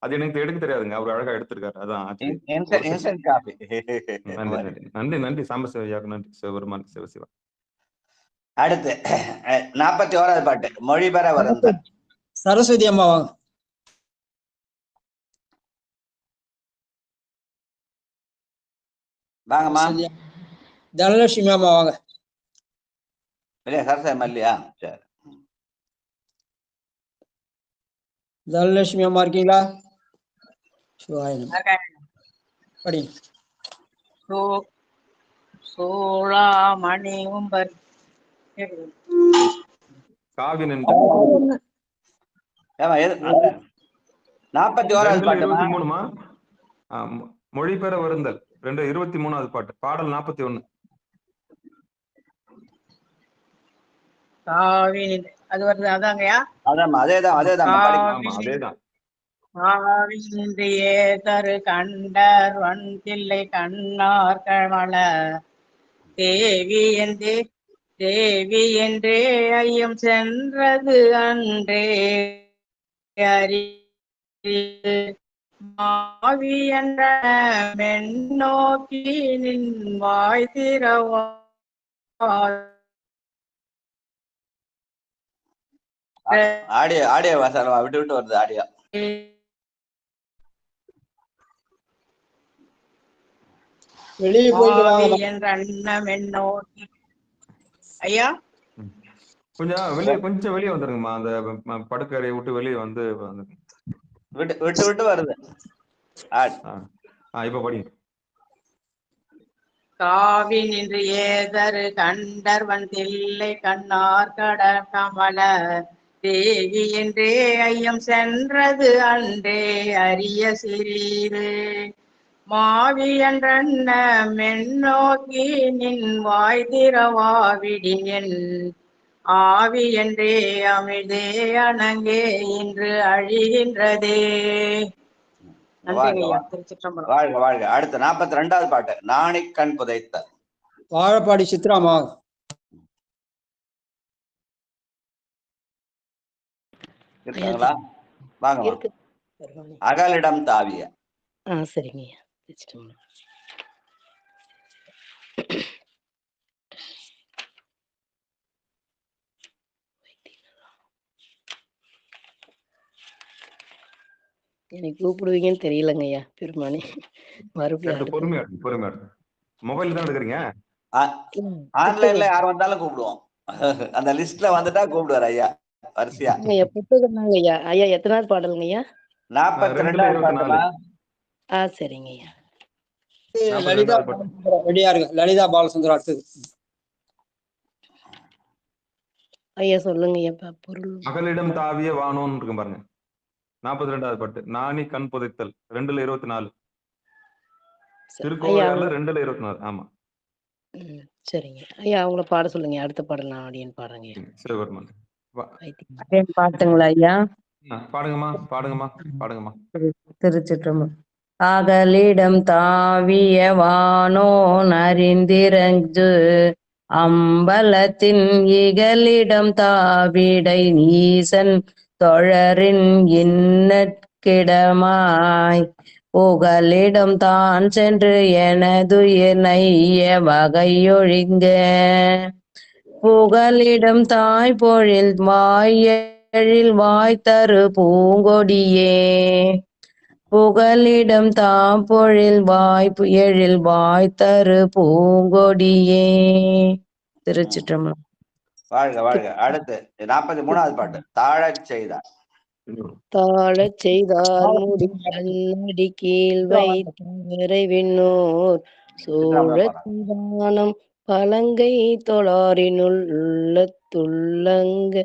அது எனக்கு எடுக்க தெரியாதுங்க. அவர் அழகா எடுத்திருக்காரு. அதான் நன்றி சாம்பசிவ ஐயாவுக்கு நன்றி. சிவபெருமான் சிவசிவா. அடுத்து 41வது பாட்டு மொழிபெற வருந்தல். சரஸ்வதி அம்மா வாங்க. வாங்கம்மா. தனலட்சுமி அம்மா வாங்க. இல்லையா சரஸ்வதி மல்லியா? சரி. தனலட்சுமி அம்மா இருக்கீங்களா? படி. சோழாமணி உம்பர் காவின் 41வது பாட்டு மொழிபெற வருந்தல் 23வது பாட்டு பாடல் 41. காவின் அது வருது. அதாங்கய்யா. அதேதான். காவின்றியே தரு கண்டர் வன் தில்லை கண்ணார் கமல தேவி என்றே ஐயம் சென்றது அன்றே அறி மாவி என்ற மென்னோக்கி நின் வாய் திறவா. ஆடியோ வாசல் விட்டு விட்டு வருது. ஆடியோ வெளியே போயிட்டு என்ற அண்ணம் என்னோக்கி. ஐயா கொஞ்சம் வெளியே வந்துருங்கம்மா. அந்த படுக்கறையை விட்டு வெளியே வந்து விட்டு விட்டு வருது. இப்ப படிங்க. காவின் இன்று ஏதரு கண்டர் வந்தில்லை கண்ணார் கட கமல தேவி என்றே ஐயம் சென்றது அன்றே அரிய சிறீரு மாவி என்றன்ன மென்னோக்கி நின் வாய் திறவாவிடின் என் ஆவி என்றே அமிழ்தே அணங்கே இன்று அழிகின்றதே. நன்றிங்க ஐயா. திருச்சிற்றம்பலம். வாழ்க வாழ்க. அடுத்து 42வது பாட்டு, நாணி கண் புதைத்தல். வாழப்பாடி சித்ராமா. இருக்காங்களா? வாங்க. அகலிடம் தாவிய. சரிங்க ஐயா. திருச்சிற்றம்பலம். எனக்கு கூப்பிடுவீங்கன்னு தெரியலங்க ஐயா பெருமானே. மறுபடியும் பொறுமையா மொபைல் தான் எடுக்கிறீங்க. ஆன்லைன்ல யார் வந்தாலும் கூப்பிடுவோம். அந்த லிஸ்ட்ல வந்துட்டா கூப்பிடுவார் ஐயா வரிசையா. புத்தகம் தாங்க ஐயா. ஐயா எத்தனாவது பாடலுங்க ஐயா? 42வது பாடலா? சரிங்க ஐயா. லலிதா ரெடியா இருக்கு. லலிதா பாலசுந்தரம் அடுத்தது. ஐயா சொல்லுங்க ஐயா. பொருள் அகலிடம் தாவிய வானோன்னு இருக்கும் பாருங்க. 42வது பாட்டு, நாணி கண் புதைத்தல், 2:24. திருக்கோவையார்ல 2:24. ஆமா. சரிங்க ஐயா. அவங்கள பாட சொல்லுங்க. அடுத்த பாடல் நான் ஆடியன் பாடுறேங்க. சிவபெருமான் பாட்டுங்களா ஐயா? பாடுங்கம்மா. திருச்சிற்றம்பலம். அகலிடம் தாவிய வானோன் அறிந்திரஞ்சு அம்பலத்தின் இகலிடம் தாவிடை நீசன் தொழரின் இன்னற்கிடமாய் புகலிடம் தான் சென்று எனதுயிர் நைய வகையொழிங்க புகலிடம் தாய் பொழில் வாயெழில் வாய்த்தரு பூங்கொடியே புகலிடம் தாம் பொழில் எழில் வாய்த்தரு பூங்கொடியே. திருச்சிற்றம்பலம். வாழ்க வாழ்க. அடுத்து 43வது பாட்டு, தாழச் செய்தார். தாழச் செய்தார் முடி தன்னடி கீழ் வைத்தவரை விண்ணோர் சோழச் செய்தானம் பலங்கை தொழாரினுள் உள்ளத்துள்ளங்க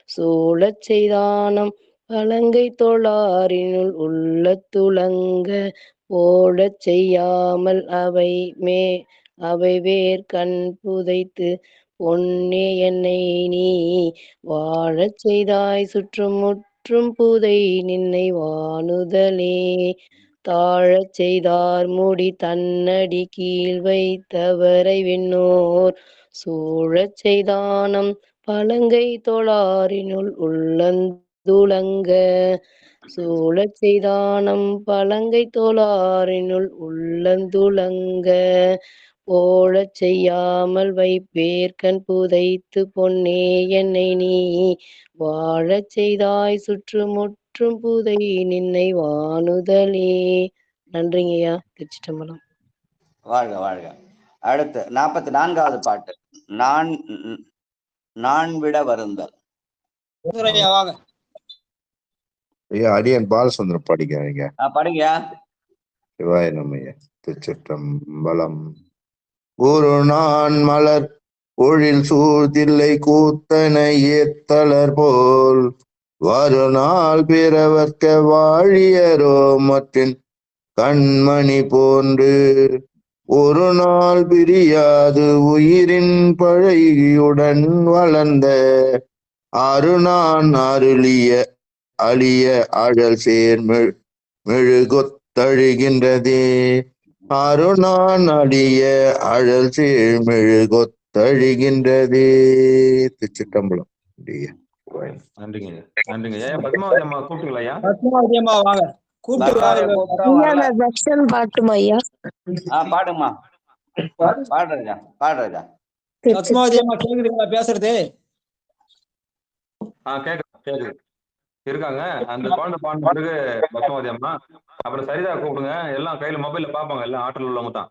சோழச் செய்தானம் பலங்கை தொழாரினுள் உள்ளத்துளங்க ஓடச் செய்யாமல் அவை வேர் கண் புதைத்து பொன்னே என்னை நீ வாழச் செய்தாய் சுற்றும் புதை நின்னை வானுதலே தாழச் செய்தார் முடி தன்னடி கீழ் வைத்தவரை விண்ணோர் சூழச் செய்தானம் பலங்கை தொழாரினுள் உள்ளந்துளங்க சூழச் செய்தானம் பலங்கை தொழாரினுள் உள்ளந்துளங்க ஓழச் செய்யாமல் வைப்பேர்கண் புதைத்து பொன்னே என்னை நீ வாழச் செய்தாய் சுற்றும் புதை நின்னை வானுதலே. நன்றிங்கய்யா. திருச்சிற்றம்பலம். வாழ்க வாழ்க. அடுத்து 44வது பாட்டு, நான் விட வருந்தல். ஐயா அடியன் பாலசுந்தரம் படிக்கிறீங்க. படிங்க. சிவாய நம்மையா. திருச்சிற்றம்பலம். குரு நான் மலர் பொழில் சூழ்தில்லை கூத்தன ஏத்தலர் போல் வருநாள் பிறவர்க்க வாழியரோ மற்றின் கண்மணி போன்று ஒரு நாள் பிரியாது உயிரின் பழையுடன் வளர்ந்த அருணான் அழிய அழல் சேர் மெழுகொத்தழுகின்றதே அருணான் அழிய அழல் சேர் மெழுகொத்தழுகின்றதே. திருச்சிற்றம்பலம். நன்றிங்க. பத்மாவதி அம்மா கூப்பிட்டுங்களா? பத்மாவதி அம்மா வாங்க. பாட்டுமா ஐயா? பாடுமா. பாடுறா. பத்மாவதி அம்மா கேக்குதுங்களா பேசுறது? கேக்குது. இருக்காங்க. அந்த குழந்தை பாடுறதுக்கு பத்மாவதி அம்மா, அப்புறம் சரிதா கூப்பிடுங்க. எல்லாம் கையில மொபைல்ல பாப்பாங்க. எல்லாம் ஆற்றல் உள்ளவங்க தான்.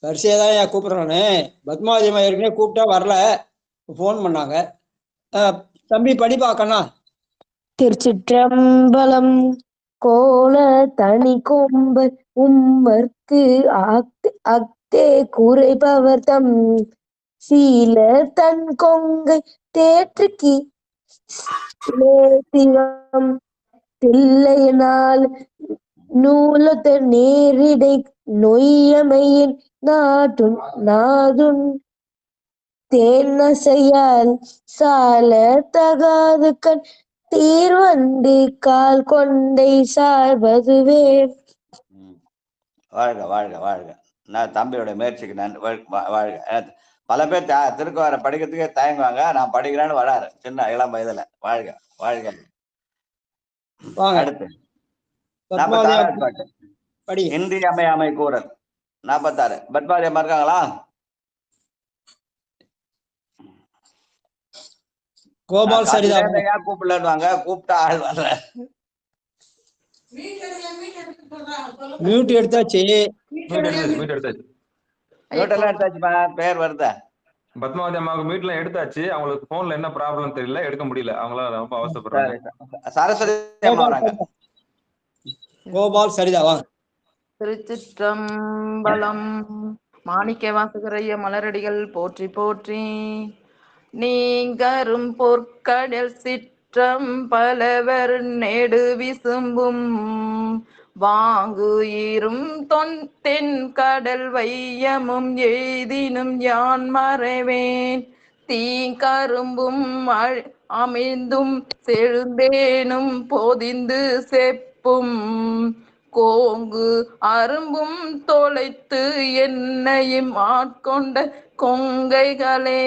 வரிசையாதான் கூப்பிடுறானே. பத்மாவதி அம்மா ஏற்கனவே கூப்பிட்டா வரல, போன் பண்ணாங்க. தம்பி படிப்பாக்கண்ணா. திருச்சிற்றம்பலம். கோல தனி கொம்பர் உம்மர்க்கு அக்தே குறைபவர் தம் சீல தன் கொங்கை தேற்றுக்கி தில்லையினால் நூலத்த நேரிடை நொய்யமையின் நாதுன் தேனசையால் சால தகாது கண் தேர் வந்து கால் கொண்டை சார்வதுவே. வாழ்க வாழ்க வாழ்க. நான் தம்பியோட முயற்சிக்கு நன்றி. வாழ்க. பல பேர் திருக்குறளை படிக்கிறதுக்கே தயங்குவாங்க. நான் படிக்கிறேன்னு வராரு சின்ன இளம் வயதுல. வாழ்க வாழ்க. அடுத்து 46வது பாட்டு. இன்றியமையாமை கூறல் 46. பத்மாவதி அம்மா இருக்காங்களா? கோபால் சரிதா கூப்பிடலான்னு கூப்பிட்டா ஆள் வரல. மியூட் எடுத்தாச்சு. பேர் வருதா? பத்மாவதி அம்மாவுக்கு மீட்ல எடுத்தாச்சு. அவங்களுக்கு போன்ல என்ன ப்ராப்ளம் தெரியல, எடுக்க முடியல. அவங்களால ரொம்ப அவசரப்படுறாங்க. சரஸ்வதி கோபால் சரிதாவா? திருச்சிற்றம்பலம். மாணிக்க வாசகரைய மலரடிகள் போற்றி போற்றி. நீங்கரும் பொற்கடல் சிற்றம் பலவர் நெடு விசும்பும் வாங்கு ஈரும் தென் கடல் வையமும் எய்தினும் யான் மறைவேன். தீங்கரும்பும் அமிழ்ந்தும் செழுந்தேனும் பொதிந்து செப்பும் கோங்கு அரும்பும் தொலைத்து என்னையும் ஆட்கொண்ட கொங்கைகளே.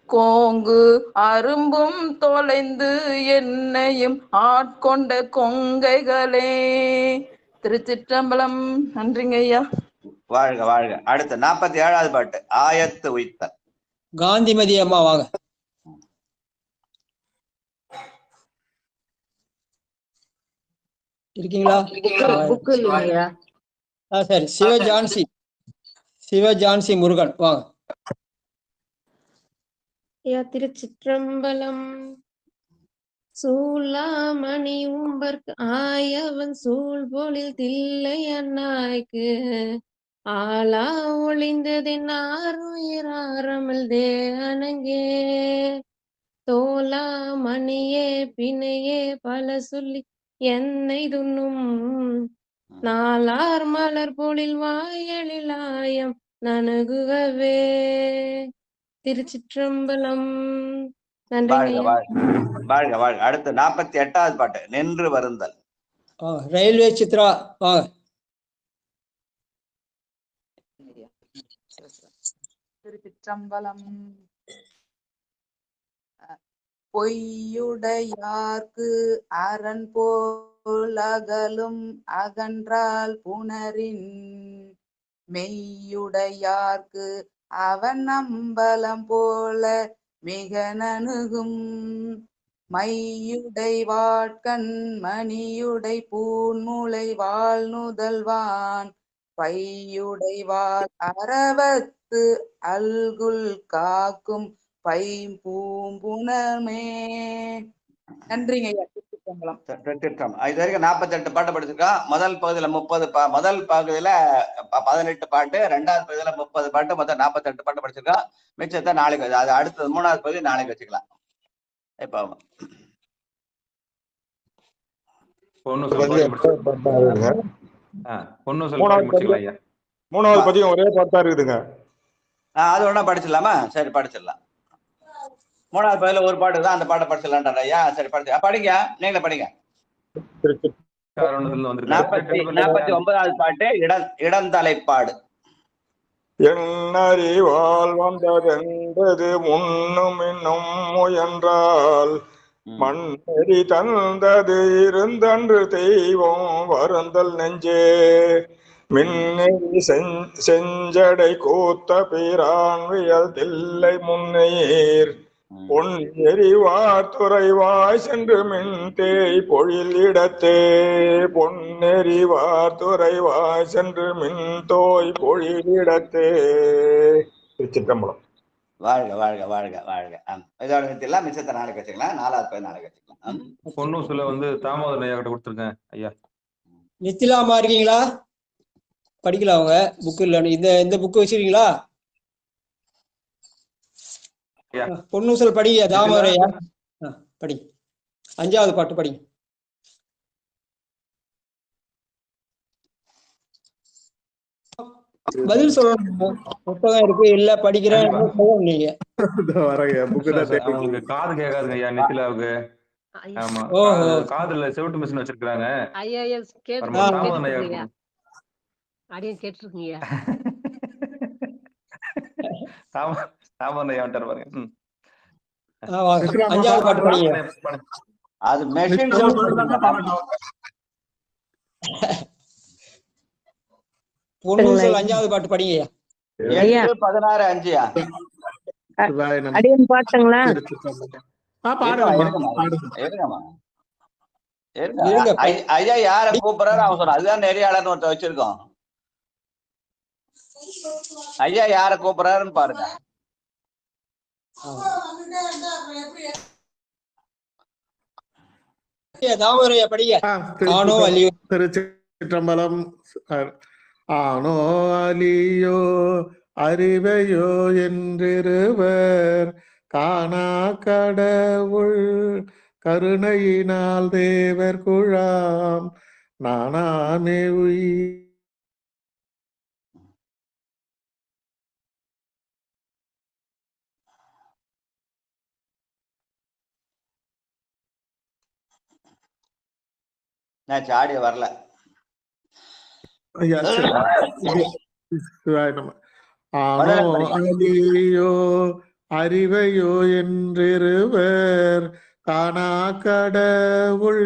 கோங்கு அரும்பும் தொலைந்து என்னையும் ஆட்கொண்ட கொங்கைகளே. திருச்சிற்றம்பலம். நன்றிங்க ஐயா. வாழ்க வாழ்க. அடுத்து 47வது பாட்டு. ஆயத்து உய்த்தல். காந்திமதி அம்மா வாங்க. இருக்கீங்களா? சரி. சிவஜான்சி முருகன் வாங்க. திருச்சிற்றம்பலம். சூளாமணி உம்பர்க்கு ஆயவன் சூழ் பொழில் தில்லை அண்ணாய்க்கு ஆளா ஒளிந்ததின் ஆறுயிராரமல் தேனங்கே. தோலா மணியே பிணையே பல சொல்லி என்னை துண்ணும் நாளார் மலர் பொழில் வாயலில் ஆயம் நணுகுகவே. திருச்சிற்றம்பலம். வாழ்க வாழ்க வாழ்க. அடுத்து 48வது பாட்டு. நின்று வருந்தல். ரயில்வே சித்ரா வாங்க. திருச்சிற்றம்பலம். பொய்யுடையார்க்கு அரண் போலகலும் அகன்றால் புணரின் மெய்யுடையார்க்கு அவன் அம்பலம் போல மிக நணுகும். மையுடை வாட்கண் மணியுடை பூன்முளை வாழ் நுதல்வான் பையுடை வாழ் அரவத்து அல்குல் காக்கும் பைம்பூம்புணமே. நன்றிங்க ஐயா. திருச்சிற்றம்பலம். இது வரைக்கும் 48 பாட்டு படிச்சிருக்கோம். முதல் பகுதியில 30 முதல் பகுதியில 18 பாட்டு, 2வது பகுதியில 30 பாட்டு, மொத்தம் 48 பாட்டு படிச்சிருக்கோம். மிச்சத்தை நாளைக்கு அது அடுத்தது 3வது பகுதி நாளைக்கு வச்சுக்கலாம். இப்ப 3வது பதியம் ஒரே பாட்டா இருக்குதுங்க. அது ஒண்ணா படிச்சிடலாமா? சரி படிச்சிடலாம். 3வது பகுதியில ஒரு பாட்டு தான், அந்த பாட்டை படிச்சிடலான்டா ஐயா. சரி படிங்க, நீங்களே படிங்க. 49வது பாட்டு. இடந்தலைப்பாடு. எண்ணறிவால் வந்ததென்பது முன்னும் இன்னும் முயன்றால் மண்ணெறி தந்தது இருந்தன்று தெய்வம் வருந்தல் நெஞ்சே. மின்னெறி செஞ்சடை கூத்த பிரான்வியல் தில்லை முன்னீர் பொன் எறிவார் துறைவாய் சென்று மின் தேய் பொழில் இடத்தே. பொன்னெறிவார் துறைவாய் சென்று மின் தோய் பொழில் இடத்தே. திருச்சிற்றம்பலம். வாழ்க வாழ்க வாழ்க வாழ்க. இதோட நிறுத்திடலாம். மிச்சத்தை நாளைக்கு வச்சுக்கலாம். 4வது பகுதி நாளைக்கு வச்சுக்கலாம். பொன்னூசுல தாமோதரன் ஐயா கிட்ட கொடுத்துருக்கேன் ஐயா. நித்திலாமா இருக்கீங்களா? படிக்கலாம் அவங்க புக்கு இல்ல. இந்த புக்கு வச்சிருக்கீங்களா? பொன்னூசல் படிங்க. தாமரையா படி. 5வது பாட்டு படி. பதில் சொல்லணும். புத்தகம் இருக்கு இல்ல படிக்கிறேன் நீங்க காது கேட்காதுங்க ஐயா நித்திலாவுக்கு. ஆமா ஓஹோ காதுல செவிட்டு மிஷின் வச்சிருக்காங்க. ஐயா பரம தாமதம் ஐயா கேட்டுருக்கீங்க. இருக்கும். அடியன் கேட்டிருக்கீங்க. தாமதம் ஐயா வந்துட்டாரு பாருங்க. அஞ்சாவது பாட்டு படிங்க. அது மெஷின் பொன்னூசல் அஞ்சாவது பாட்டு படிங்க. 8:16 அடியன் பாட்டுங்களா? ஐயா யார கூப்பிடுறாரு அவன் சொல்ற அதுதான் நெறியாளர்னு ஒருத்த வச்சிருக்கோம். ஐயா யார கூப்பிடுறாருன்னு பாருங்க. திருச்சிற்றம்பலம். ஆனோ அலியோ அறிவையோ என்றிருவர் காணா கடவுள் கருணையினால் தேவர் குழாம் நானாமே ஆடியோ வரல. ஆனோ அலியோ அறிவையோ என்றிருவர் காணா கடவுள்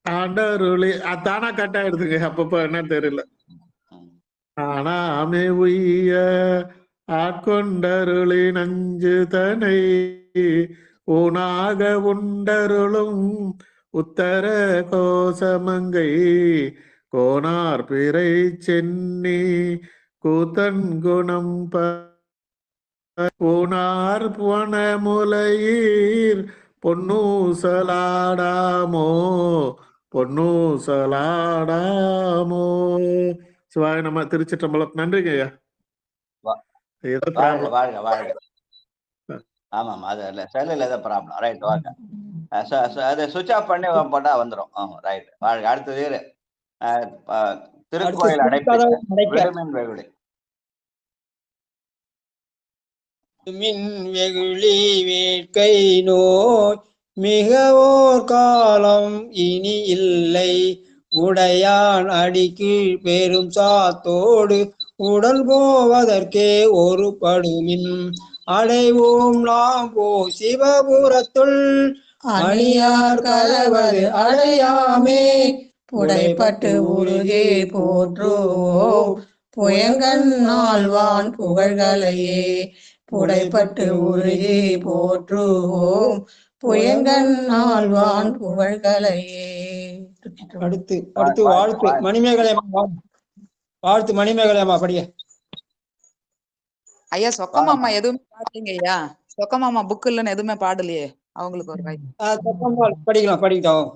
ஆண்டருளி தானா கட் ஆயிடுதுங்க அப்பப்போ என்ன தெரியல. ஆனாமே உய்ய ஆட்கொண்டருளி நஞ்சு தனை ஊனாக உண்டருளும் உத்தர கோசமங்கை கோனார் பிறை சென்னி கூத்தன் குணம் பூனார் புவனமுலையீர் பொன்னூசலாடாமோ பொன்னூசலாடாமோ. சிவாய நம்ம திருச்சிற்றம்பலம். நன்றிங்க ஐயா. வாழ்க வாழ்க. ஆமாம் அது இல்ல செல்லுல ஏதோ ப்ராப்ளம். ரைட் வாங்க. அதை சுவிட்ச் ஆஃப் பண்ணி போட்டா வந்துடும். ரைட் வாழ்க. அடுத்தது திருக்கோயில் அடைப்பு விடுமின் வெகுளி. மின் வெகுளி வேட்கை நோய் மிகவோர் காலம் இனி இல்லை உடையான் அடிக்கீழ் பெரும் சாத்தோடு உடல் போவதற்கே ஒரு படுமின் அடைவோம் நாம் போ சிவபுரத்துள் அணியார் கலவது அடையாமே புடைப்பட்டு உருகே போற்றுவோம் புயங்கன் ஆழ்வான் புகழ்களையே புடைப்பட்டு உருகி போற்றுவோம் புயங்கன் ஆழ்வான் புகழ்களையே. அடுத்து வாழ்த்து மணிமேகலையம்மா. வாழ்த்து மணிமேகலையம்மா படிய. ஐயா சொக்கமாமா எதுவுமே பாடலீங்க ஐயா. சொக்கமாமா புக் இல்லன்னு எதுவுமே பாடலையே. அவங்களுக்கு ஒரு வாய்ப்பு. படிக்கலாம் படிக்கலாம்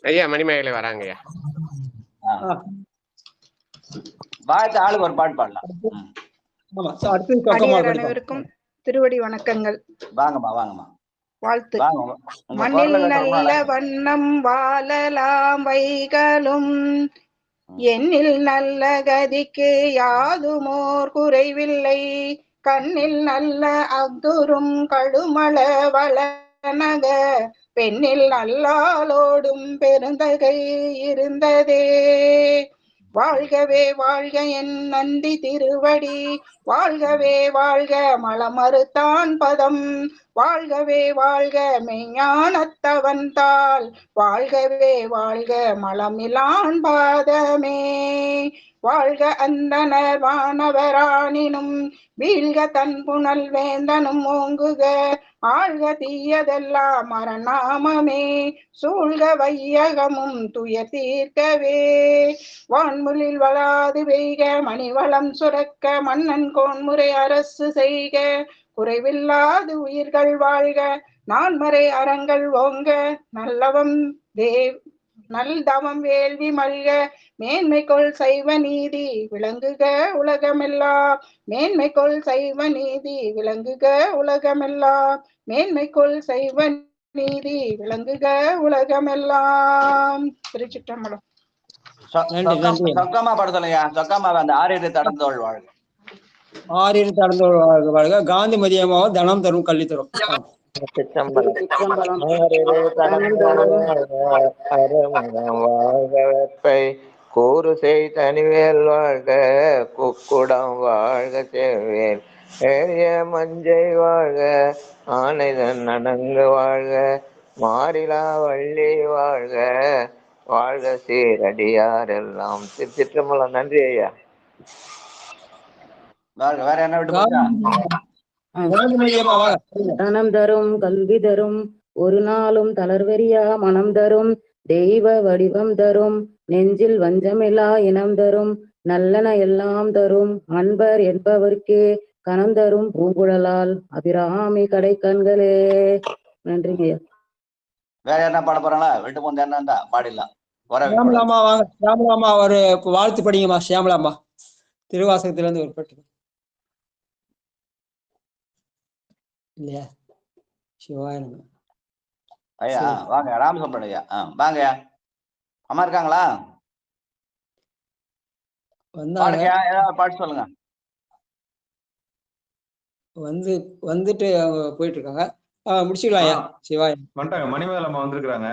ஐயா. மணிமேகலை வராங்க ஐயா. வாழ்த்து ஆளுக்கு ஒரு பாட்டு பாடலாம். அனைவருக்கும் திருவடி வணக்கங்கள். வாங்கம்மா வாங்கம்மா. வாழ்த்து. மண்ணில் நல்ல வண்ணம் வாழலாம் வைகளும் எண்ணில் நல்ல கதிக்கு யாதுமோர் குறைவில்லை கண்ணில் நல்ல அக்துரும் கடுமள வளநக பெண்ணில் நல்லாளோடும் பெருந்தகை இருந்ததே. வாழ்கவே வாழ்க என் நந்தி திருவடி வாழ்கவே வாழ்க மலமறுத்தான் பதம் வாழ்கவே வாழ்க மெய்ஞானத்தவன் தாள் வாழ்கவே வாழ்க மலமிலான் பாதமே. வாழ்க அந்தனர் வானவரானினும் வீழ்க தன் புனல் வேந்தனும் ஓங்குக ஆழ்க தீயதெல்லாம் மரணாமமே சூழ்க வையகமும் துயர் தீர்க்கவே. வான்முலில் வளாது வெய்க மணிவளம் சுரக்க மன்னன் கோன்முறை அரசு செய்க குறைவில்லாது உயிர்கள் வாழ்க நான்மறை அறங்கள் ஓங்க நல்லவம் நல்தவம் வேள்வி மல்க மேன்மைக்குள் சைவ நீதி விளங்குக உலகமெல்லாம் மேன்மைக்குள் சைவ நீதி விளங்குக உலகமெல்லாம் மேன்மைக்குள் சைவ நீதி விளங்குக உலகமெல்லாம். திருச்சிற்றம்பலம். சொக்கமா படுத்தலையா? சொக்கமா அந்த ஆரியத்தை தடந்தோள் வாழ்க. ஆறிரு தடந்தோள் வாழ்க வாழ்க. காந்திமதி அம்மாவும் தனம் தரும் கல்வி தரும். சிற்றம்பலம். சிற்றம்பலம். ஆறிரு கடந்தோள் வாழ்க, அருமுகம் வாழ்க, வெப்பை கூறு செய் தனிவேல் வாழ்க, குக்குடம் வாழ்க, செவ்வேல் ஏறிய மஞ்சை வாழ்க, ஆனைதன் அணங்கு வாழ்க, மாறிலா வள்ளி வாழ்க, வாழ்க சீரடியார் எல்லாம். திருச்சிற்றம்பலம். நன்றி ஐயா. வேற என்ன விட்டு போச்சா? காந்திமதி அம்மா வாங்க. தனம் தரும் கல்வி தரும் ஒரு நாளும் தளர்வெறியா மனம் தரும் தெய்வ வடிவம் தரும் நெஞ்சில் வஞ்சமில்லா இனம் தரும் நல்லன எல்லாம் தரும் அன்பர் என்பவர்க்கே கனம் தரும் பூங்குழலால் அபிராமி கடை கண்களே. நன்றிங்க ஐயா. வேற என்ன பாட போறாங்களா? விட்டு போந்து என்ன பாடிடலாம். சியாமலாமா வாங்க. சியாமலாமா ஒரு வாழ்த்து படிங்கம்மா. சியாமலாமா திருவாசகத்துல இருந்து ஒரு பாட்டு இல்லையா? சிவாய நம. ஐயா வாங்க. ராமசம்பன் ஐயா வாங்க. அம்மா இருக்காங்களா? வந்தாங்க. ஏதாவது பாட்டு சொல்லுங்க. வந்துட்டு அவங்க போயிட்டு இருக்காங்க. முடிச்சுக்கலாம் ஐயா. சிவாய வந்துட்டாங்க. மணிமேகலை அம்மா வந்திருக்காங்க.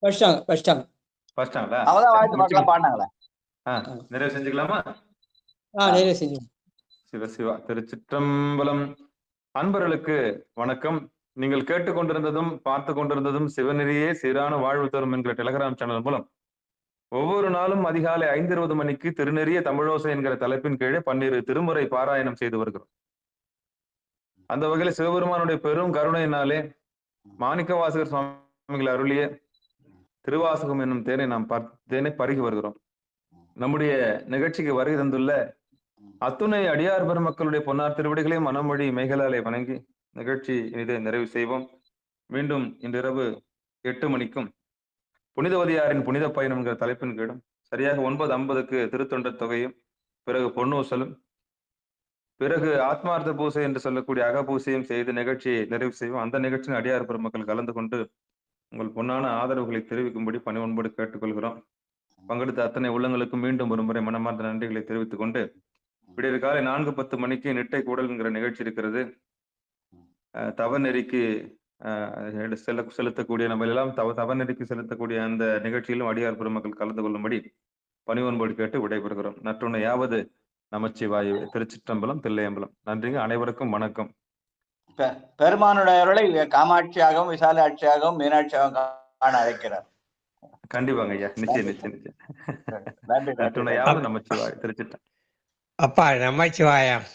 படிச்சிட்டாங்களா? அவதான் வாழ்த்து பாட்டுலாம் பாடினாங்களே. நிறைவு செஞ்சுக்கலாமா? நிறைவு செஞ்சு. சிவ சிவா. திருச்சிற்றம்பலம். அன்பர்களுக்கு வணக்கம். நீங்கள் கேட்டுக்கொண்டிருந்ததும் பார்த்து கொண்டிருந்ததும் சிவநெறியே சீரான வாழ்வு தரும் என்கிற டெலிகிராம் சேனல் மூலம் ஒவ்வொரு நாளும் அதிகாலை 5:20 மணிக்கு திருநெறிய தமிழோசை என்கிற தலைப்பின் கீழே 12 திருமுறை பாராயணம் செய்து வருகிறோம். அந்த வகையில சிவபெருமானுடைய பெரும் கருணையினாலே மாணிக்க வாசகர் சுவாமிகள் அருளிய திருவாசகம் என்னும் தேனை பருகி வருகிறோம். நம்முடைய நிகழ்ச்சிக்கு வருகை தந்துள்ள அத்துணை அடியார் பெருமக்களுடைய பொன்னார் திருவடிகளையும் மனமொழி மெய்களாலே வணங்கி நிகழ்ச்சி இதை நிறைவு செய்வோம். மீண்டும் இன்றிரவு 8 மணிக்கும் புனிதவதியாரின் புனித பயணம் என்கிற தலைப்பின் கீழும் சரியாக 9:50க்கு திருத்தொண்டர் தொகையும், பிறகு பொன்னூசலும், பிறகு ஆத்மார்த்த பூசை என்று சொல்லக்கூடிய அகபூசையும் செய்து நிகழ்ச்சியை நிறைவு செய்வோம். அந்த நிகழ்ச்சியின் அடியார் பெருமக்கள் கலந்து கொண்டு உங்கள் பொன்னான ஆதரவுகளை தெரிவிக்கும்படி பணிவன்போடு கேட்டுக்கொள்கிறோம். பங்கெடுத்த அத்தனை உள்ளங்களுக்கும் மீண்டும் ஒரு முறை மனமார்ந்த நன்றிகளை தெரிவித்துக் கொண்டு விடியற் காலை 4:10 மணிக்கு நிட்டை கூடல் என்கிற நிகழ்ச்சி இருக்கிறது. தவநெறிக்கு செலுத்தக்கூடிய நம்ம எல்லாம் தவநெறிக்கு செலுத்தக்கூடிய அந்த நிகழ்ச்சியிலும் அடியார் பெருமக்கள் கலந்து கொள்ளும்படி பணிவன்போடு கேட்டு விடைபெறுகிறோம். நற்றுணையாவது நமச்சிவாயு. திருச்சிற்றம்பலம், தில்லையம்பலம். நன்றிங்க. அனைவருக்கும் வணக்கம். பெருமானுடைய அருளை காமாட்சியாகவும் விசாலாட்சியாகவும் மீனாட்சியாகவும் காண அழைக்கிறார். கண்டிப்பாங்க ஐயா. நிச்சயம். நற்றுணையாவது நமச்சிவாயு. திருச்சிற்றம். அப்பா நமச்சிவாயம்.